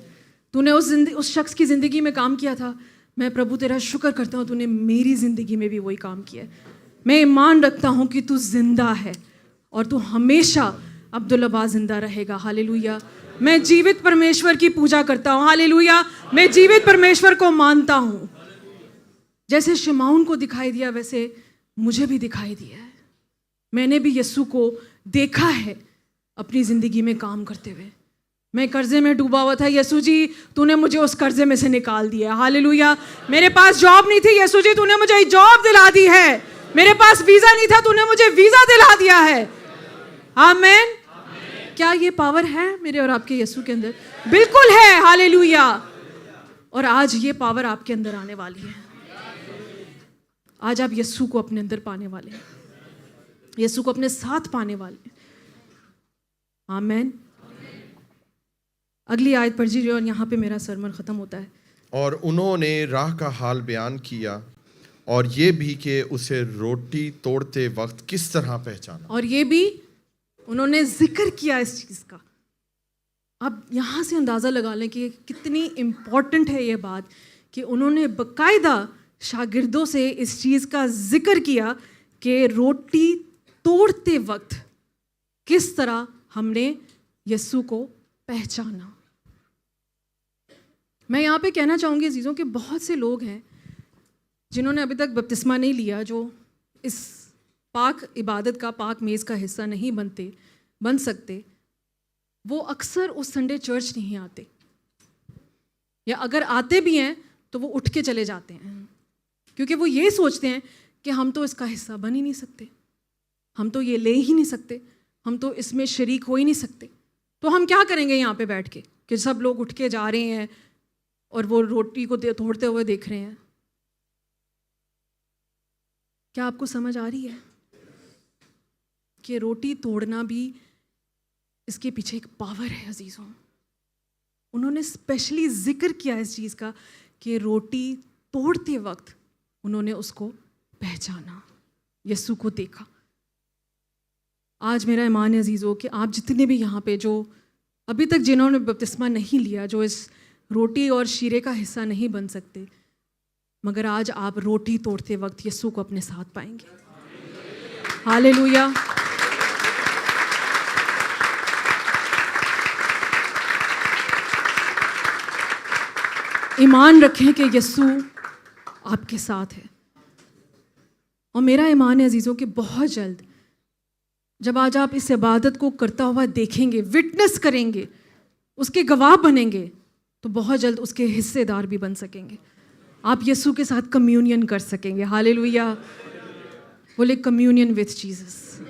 تو نے اس شخص کی زندگی میں کام کیا تھا. میں پربھو تیرا شکر کرتا ہوں, تو نے میری زندگی میں بھی وہی کام کیا ہے. میں ایمان رکھتا ہوں کہ تو زندہ ہے اور تو ہمیشہ عبدالآباد زندہ رہے گا. ہالےلویا. میں جیوت پرمیشور کی پوجا کرتا ہوں. ہالےلویا. میں جیوت پرمیشور کو مانتا ہوں. جیسے شمعون کو دکھائی دیا ویسے مجھے بھی دکھائی دیا ہے. میں نے بھی یسوع کو دیکھا ہے اپنی زندگی میں کام کرتے ہوئے. میں قرضے میں ڈوبا ہوا تھا, یسوع جی تو نے مجھے اس قرضے میں سے نکال دیا. ہالےلویا. میرے پاس جاب نہیں تھی, یسوع جی تو نے مجھے جاب دلا دی ہے. میرے پاس ویزا نہیں تھا, تو نے مجھے ویزا دلا دیا ہے. آمین. کیا یہ پاور ہے میرے اور آپ کے یسوع کے اندر؟ بالکل ہے. ہالےلویا. اور آج یہ پاور آپ کے اندر آنے والی ہے. آج آپ یسوع کو اپنے اندر پانے والے ہیں, یسوع کو اپنے ساتھ پانے والے ہیں. آمین. اگلی آیت پڑھ جیجیے اور یہاں پہ میرا سرمن ختم ہوتا ہے. اور انہوں نے راہ کا حال بیان کیا اور یہ بھی کہ اسے روٹی توڑتے وقت کس طرح پہچانا. اور یہ بھی انہوں نے ذکر کیا اس چیز کا. اب یہاں سے اندازہ لگا لیں کہ کتنی امپورٹنٹ ہے یہ بات, کہ انہوں نے باقاعدہ شاگردوں سے اس چیز کا ذکر کیا کہ روٹی توڑتے وقت کس طرح ہم نے یسوع کو پہچانا. میں یہاں پہ کہنا چاہوں گی عزیزوں کہ بہت سے لوگ ہیں جنہوں نے ابھی تک بپتسمہ نہیں لیا, جو اس پاک عبادت کا, پاک میز کا حصہ نہیں بن سکتے. وہ اکثر اس سنڈے چرچ نہیں آتے, یا اگر آتے بھی ہیں تو وہ اٹھ کے چلے جاتے ہیں, کیونکہ وہ یہ سوچتے ہیں کہ ہم تو اس کا حصہ بن ہی نہیں سکتے, ہم تو یہ لے ہی نہیں سکتے, ہم تو اس میں شریک ہو ہی نہیں سکتے. تو ہم کیا کریں گے یہاں پہ بیٹھ کے, کہ سب لوگ اٹھ کے جا رہے ہیں اور وہ روٹی کو توڑتے ہوئے دیکھ رہے ہیں. کیا آپ کو سمجھ آ رہی ہے کہ روٹی توڑنا بھی اس کے پیچھے ایک پاور ہے عزیزوں. انہوں نے اسپیشلی ذکر کیا اس چیز کا کہ روٹی توڑتے وقت انہوں نے اس کو پہچانا, یسوع کو دیکھا. آج میرا ایمان ہے عزیزوں کہ آپ جتنے بھی یہاں پہ جو ابھی تک جنہوں نے بپتسمہ نہیں لیا, جو اس روٹی اور شیرے کا حصہ نہیں بن سکتے, مگر آج آپ روٹی توڑتے وقت یسوع کو اپنے ساتھ پائیں گے. ہالےلویا. ایمان رکھیں کہ یسوع آپ کے ساتھ ہے. اور میرا ایمان ہے عزیزوں کہ بہت جلد جب آج آپ اس عبادت کو کرتا ہوا دیکھیں گے, وٹنس کریں گے, اس کے گواہ بنیں گے, تو بہت جلد اس کے حصے دار بھی بن سکیں گے. آپ یسوع کے ساتھ کمیونین کر سکیں گے. ہالےلویا. بولے کمیونین وتھ جیسس.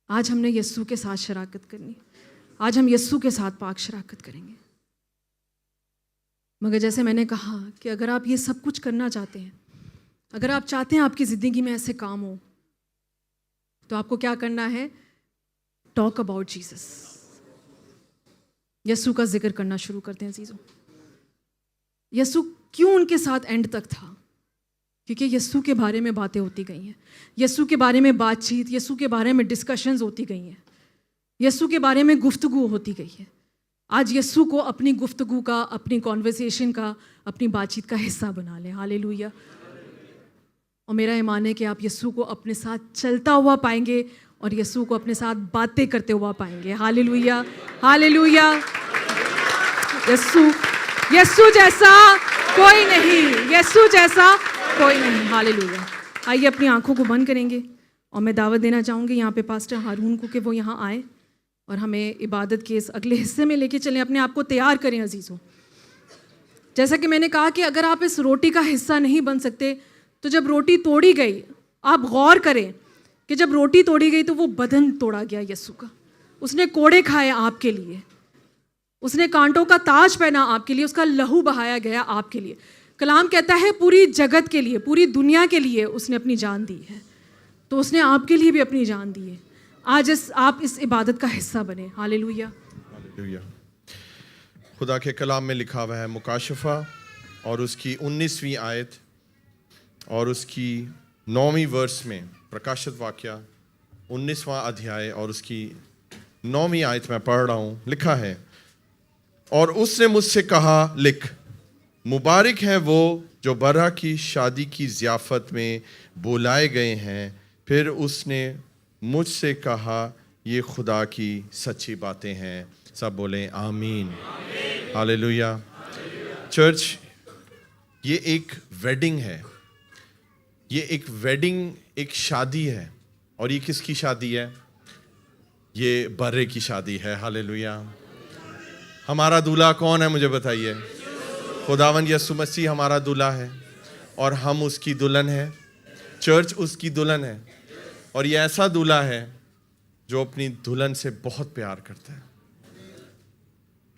آج ہم نے یسوع کے ساتھ شراکت کرنی, آج ہم یسوع کے ساتھ پاک شراکت کریں گے. مگر جیسے میں نے کہا کہ اگر آپ یہ سب کچھ کرنا چاہتے ہیں, اگر آپ چاہتے ہیں آپ کی زندگی میں ایسے کام ہو, تو آپ کو کیا کرنا ہے؟ Talk about Jesus. یسوع کا ذکر کرنا شروع کرتے ہیں عزیزوں. یسوع کیوں ان کے ساتھ اینڈ تک تھا؟ کیونکہ یسوع کے بارے میں باتیں ہوتی گئی ہیں, یسوع کے بارے میں بات چیت, یسوع کے بارے میں ڈسکشنز ہوتی گئی ہیں, یسوع کے بارے میں گفتگو ہوتی گئی ہے. آج یسوع کو اپنی گفتگو کا, اپنی کانورسیشن کا, اپنی بات چیت کا حصہ بنا لیں. ہالےلویا. اور میرا ایمان ہے کہ آپ یسوع کو اپنے ساتھ چلتا ہوا پائیں گے اور یسوع کو اپنے ساتھ باتیں کرتے ہوا پائیں گے. ہالےلویا. ہالےلویا. یسوع جیسا کوئی نہیں، یسوع جیسا کوئی نہیں. ہاللیلویا. آئیے اپنی آنکھوں کو بند کریں گے اور میں دعوت دینا چاہوں گی یہاں پہ پاسٹر ہارون کو کہ وہ یہاں آئیں اور ہمیں عبادت کے اس اگلے حصے میں لے کے چلیں. اپنے آپ کو تیار کریں عزیزوں. جیسا کہ میں نے کہا کہ اگر آپ اس روٹی کا حصہ نہیں بن سکتے تو جب روٹی توڑی گئی آپ غور کریں کہ جب روٹی توڑی گئی تو وہ بدن توڑا گیا یسوع کا. اس نے کوڑے کھائے آپ کے لیے, اس نے کانٹوں کا تاج پہنا آپ کے لیے, اس کا لہو بہایا گیا آپ کے لیے. کلام کہتا ہے پوری جگت کے لیے, پوری دنیا کے لیے اس نے اپنی جان دی ہے, تو اس نے آپ کے لیے بھی اپنی جان دی ہے. آج آپ اس عبادت کا حصہ بنے. ہاللیلویہ. ہاللیلویہ. خدا کے کلام میں لکھا ہوا ہے مکاشفہ اور اس کی 19ویں آیت اور اس کی 9ویں ورس میں, پرکاشت واقعہ 19واں ادھیائے اور اس کی 9ویں آیت میں پڑھ رہا ہوں. لکھا ہے, اور اس نے مجھ سے کہا لکھ, مبارک ہیں وہ جو برا کی شادی کی ضیافت میں بلائے گئے ہیں. پھر اس نے مجھ سے کہا یہ خدا کی سچی باتیں ہیں. سب بولیں آمین. ہاللیلویہ. چرچ, یہ ایک ویڈنگ ہے, یہ ایک ویڈنگ, ایک شادی ہے. اور یہ کس کی شادی ہے؟ یہ برے کی شادی ہے. ہاللیلویہ. ہمارا دولہا کون ہے مجھے بتائیے؟ خداوند یسوع مسیح ہمارا دولہا ہے اور ہم اس کی دلہن ہے. چرچ اس کی دلہن ہے, اور یہ ایسا دولہا ہے جو اپنی دلہن سے بہت پیار کرتا ہے.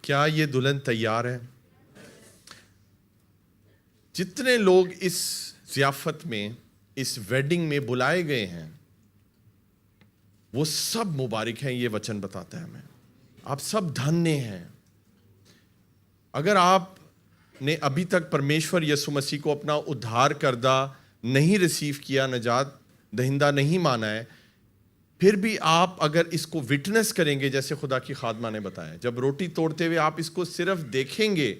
کیا یہ دلہن تیار ہے؟ جتنے لوگ اس ضیافت میں, اس ویڈنگ میں بلائے گئے ہیں, وہ سب مبارک ہیں. یہ وچن بتاتا ہے ہمیں آپ سب دھنیہ ہیں. اگر آپ نے ابھی تک پرمیشور یسوع مسیح کو اپنا ادھار کردہ نہیں ریسیو کیا, نجات دہندہ نہیں مانا ہے, پھر بھی آپ اگر اس کو وٹنس کریں گے جیسے خدا کی خادمہ نے بتایا, جب روٹی توڑتے ہوئے آپ اس کو صرف دیکھیں گے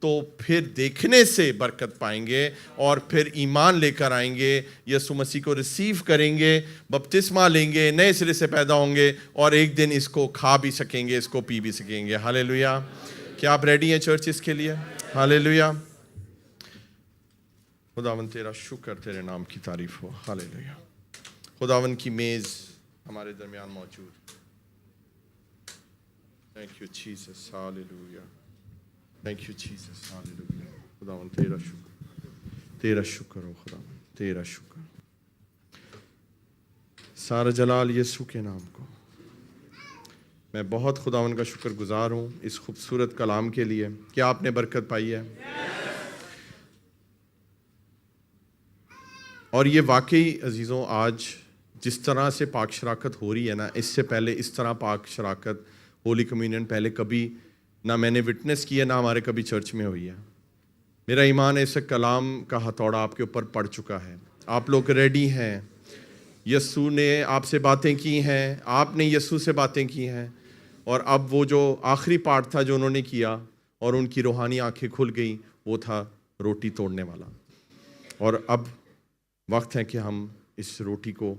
تو پھر دیکھنے سے برکت پائیں گے اور پھر ایمان لے کر آئیں گے, یسوع مسیح کو ریسیو کریں گے, بپتسمہ لیں گے, نئے سرے سے پیدا ہوں گے اور ایک دن اس کو کھا بھی سکیں گے, اس کو پی بھی سکیں گے. ہاللیلویہ. کیا آپ ریڈی ہیں چرچ اس کے لیے؟ ہاللیلویہ. خداوند تیرا شکر, تیرے نام کی تعریف ہو. ہاللیلویہ. خداوند کی میز ہمارے درمیان موجود. Thank you Jesus. Hallelujah. Thank you Jesus. Hallelujah. خداوند تیرا شکر, تیرا شکر ہو خداوند, تیرا شکر. سارا جلال یسوع کے نام کو. میں بہت خداوند کا شکر گزار ہوں اس خوبصورت کلام کے لیے. کیا آپ نے برکت پائی ہے؟ اور یہ واقعی عزیزوں آج جس طرح سے پاک شراکت ہو رہی ہے نا, اس سے پہلے اس طرح پاک شراکت ہولی کمیونین پہلے کبھی نہ میں نے وٹنس کی ہے, نہ ہمارے کبھی چرچ میں ہوئی ہے. میرا ایمان ہے اس کلام کا ہتھوڑا آپ کے اوپر پڑ چکا ہے. آپ لوگ ریڈی ہیں؟ یسوع نے آپ سے باتیں کی ہیں, آپ نے یسوع سے باتیں کی ہیں, اور اب وہ جو آخری پارٹ تھا جو انہوں نے کیا اور ان کی روحانی آنکھیں کھل گئیں, وہ تھا روٹی توڑنے والا. اور اب وقت ہے کہ ہم اس روٹی کو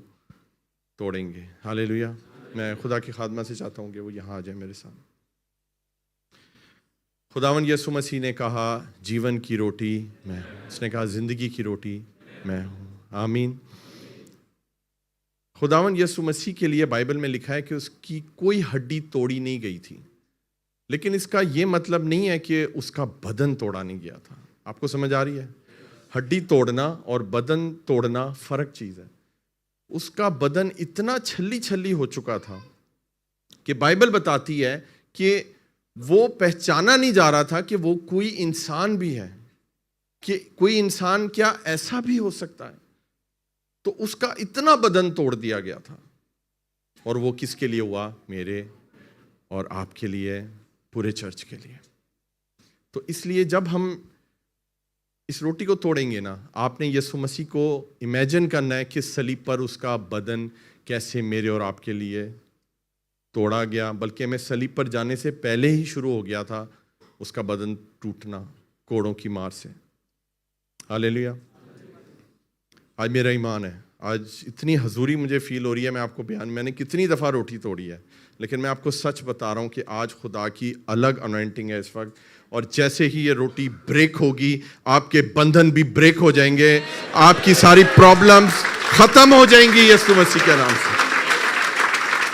توڑیں گے. ہاللیلویہ. میں خدا کی خادمہ سے چاہتا ہوں کہ وہ یہاں آ جائے میرے سامنے. خداوند یسوع مسیح نے کہا جیون کی روٹی میں ہوں, اس نے کہا زندگی کی روٹی میں ہوں. آمین. خداوند یسوع مسیح کے لیے بائبل میں لکھا ہے کہ اس کی کوئی ہڈی توڑی نہیں گئی تھی, لیکن اس کا یہ مطلب نہیں ہے کہ اس کا بدن توڑا نہیں گیا تھا. آپ کو سمجھ آ رہی ہے؟ ہڈی توڑنا اور بدن توڑنا فرق چیز ہے. اس کا بدن اتنا چھلی چھلی ہو چکا تھا کہ بائبل بتاتی ہے کہ وہ پہچانا نہیں جا رہا تھا کہ وہ کوئی انسان بھی ہے, کہ کوئی انسان کیا ایسا بھی ہو سکتا ہے. تو اس کا اتنا بدن توڑ دیا گیا تھا, اور وہ کس کے لیے ہوا؟ میرے اور آپ کے لیے, پورے چرچ کے لیے. تو اس لیے جب ہم اس روٹی کو توڑیں گے نا, آپ نے یسوع مسیح کو امیجن کرنا ہے کہ صلیب پر اس کا بدن کیسے میرے اور آپ کے لیے توڑا گیا, بلکہ میں صلیب پر جانے سے پہلے ہی شروع ہو گیا تھا اس کا بدن ٹوٹنا کوڑوں کی مار سے. ہاللیلویہ. آج میرا ایمان ہے آج اتنی حضوری مجھے فیل ہو رہی ہے، میں آپ کو میں نے کتنی دفعہ روٹی توڑی ہے، لیکن میں آپ کو سچ بتا رہا ہوں کہ آج خدا کی الگ انوائنٹنگ ہے اس وقت، اور جیسے ہی یہ روٹی بریک ہوگی آپ کے بندھن بھی بریک ہو جائیں گے، آپ کی ساری پرابلمز ختم ہو جائیں گی یسوع مسیح کے نام سے۔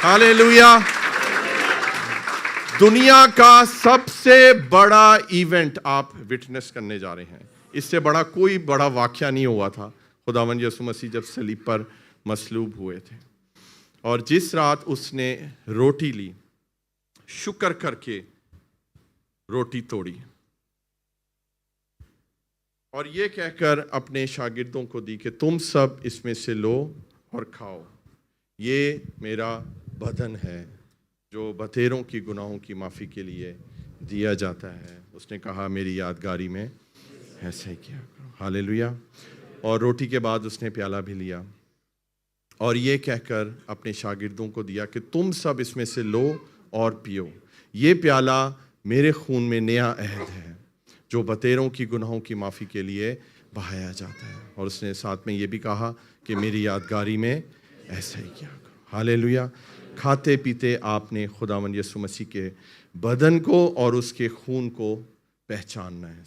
ہاللیلویا۔ دنیا کا سب سے بڑا ایونٹ آپ وٹنس کرنے جا رہے ہیں، اس سے بڑا کوئی بڑا واقعہ نہیں ہوا تھا۔ خداوند یسوع مسیح جب صلیب پر مصلوب ہوئے تھے، اور جس رات اس نے روٹی لی، شکر کر کے روٹی توڑی اور یہ کہہ کر اپنے شاگردوں کو دی کہ تم سب اس میں سے لو اور کھاؤ، یہ میرا بدن ہے جو بتیروں کی گناہوں کی معافی کے لیے دیا جاتا ہے۔ اس نے کہا میری یادگاری میں ایسا ہی کیا کرو۔ ہاللیلویا۔ اور روٹی کے بعد اس نے پیالہ بھی لیا اور یہ کہہ کر اپنے شاگردوں کو دیا کہ تم سب اس میں سے لو اور پیو، یہ پیالہ میرے خون میں نیا عہد ہے جو بتیروں کی گناہوں کی معافی کے لیے بہایا جاتا ہے۔ اور اس نے ساتھ میں یہ بھی کہا کہ میری یادگاری میں ایسا ہی کیا کرو۔ ہاللیلویا۔ کھاتے پیتے آپ نے خداوند یسوع مسیح کے بدن کو اور اس کے خون کو پہچاننا ہے۔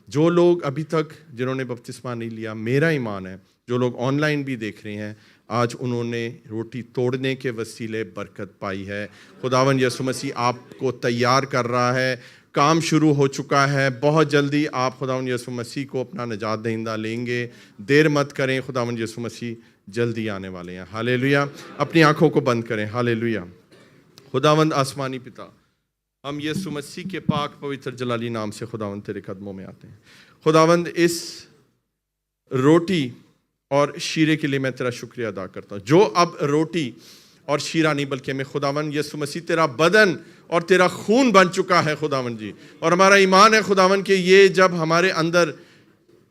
جو لوگ ابھی تک جنہوں نے بپتسمہ نہیں لیا، میرا ایمان ہے جو لوگ آن لائن بھی دیکھ رہے ہیں، آج انہوں نے روٹی توڑنے کے وسیلے برکت پائی ہے۔ خداوند یسوع مسیح آپ کو تیار کر رہا ہے، کام شروع ہو چکا ہے، بہت جلدی آپ خداوند یسوع مسیح کو اپنا نجات دہندہ لیں گے۔ دیر مت کریں، خداوند یسوع مسیح جلدی آنے والے ہیں۔ ہاللیلویا۔ اپنی آنکھوں کو بند کریں۔ ہاللیلویا۔ خداوند آسمانی پتا، ہم یسوع مسیح کے پاک پوتر جلالی نام سے خداوند تیرے قدموں میں آتے ہیں۔ خداوند اس روٹی اور شیرے کے لیے میں تیرا شکریہ ادا کرتا ہوں، جو اب روٹی اور شیرہ نہیں بلکہ میں خداوند یسوع مسیح تیرا بدن اور تیرا خون بن چکا ہے خداوند جی، اور ہمارا ایمان ہے خداوند کہ یہ جب ہمارے اندر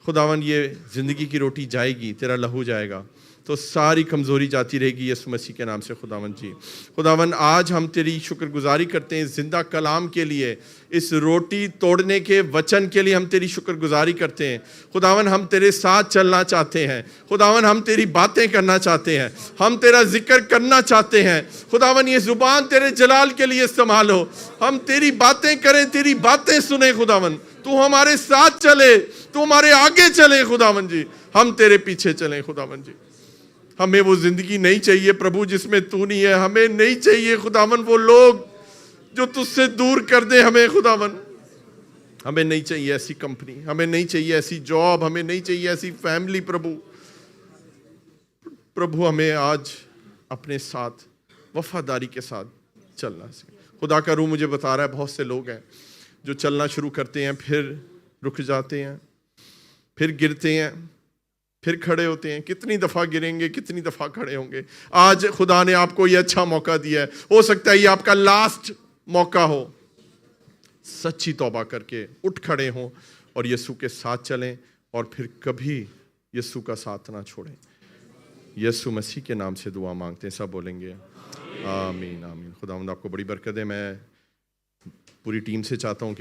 خداوند یہ زندگی کی روٹی جائے گی، تیرا لہو جائے گا، تو ساری کمزوری جاتی رہے گی یسوع مسیح کے نام سے خداوند جی۔ خداوند آج ہم تیری شکر گزاری کرتے ہیں زندہ کلام کے لیے، اس روٹی توڑنے کے وچن کے لیے ہم تیری شکر گزاری کرتے ہیں۔ خداوند ہم تیرے ساتھ چلنا چاہتے ہیں، خداوند ہم تیری باتیں کرنا چاہتے ہیں، ہم تیرا ذکر کرنا چاہتے ہیں۔ خداوند یہ زبان تیرے جلال کے لیے استعمال ہو، ہم تیری باتیں کریں، تیری باتیں سنیں خداوند، تو ہمارے ساتھ چلے، تو ہمارے آگے چلے خداوند جی، ہم تیرے پیچھے چلیں خداوند جی۔ ہمیں وہ زندگی نہیں چاہیے پربھو جس میں تو نہیں ہے، ہمیں نہیں چاہیے خداوند وہ لوگ جو تجھ سے دور کر دیں ہمیں خداوند، ہمیں نہیں چاہیے ایسی کمپنی، ہمیں نہیں چاہیے ایسی جاب، ہمیں نہیں چاہیے ایسی فیملی پربھو ہمیں آج اپنے ساتھ وفاداری کے ساتھ چلنا سکے۔ خدا کا روح مجھے بتا رہا ہے بہت سے لوگ ہیں جو چلنا شروع کرتے ہیں، پھر رک جاتے ہیں، پھر گرتے ہیں، پھر کھڑے ہوتے ہیں۔ کتنی دفعہ گریں گے، کتنی دفعہ کھڑے ہوں گے۔ آج خدا نے آپ کو یہ اچھا موقع دیا ہے، ہو سکتا ہے یہ آپ کا لاسٹ موقع ہو، سچی توبہ کر کے اٹھ کھڑے ہوں اور یسوع کے ساتھ چلیں، اور پھر کبھی یسوع کا ساتھ نہ چھوڑیں۔ یسوع مسیح کے نام سے دعا مانگتے ہیں، سب بولیں گے آمین آمین۔ خداوند آپ کو بڑی برکت ہے۔ میں پوری ٹیم سے چاہتا ہوں کہ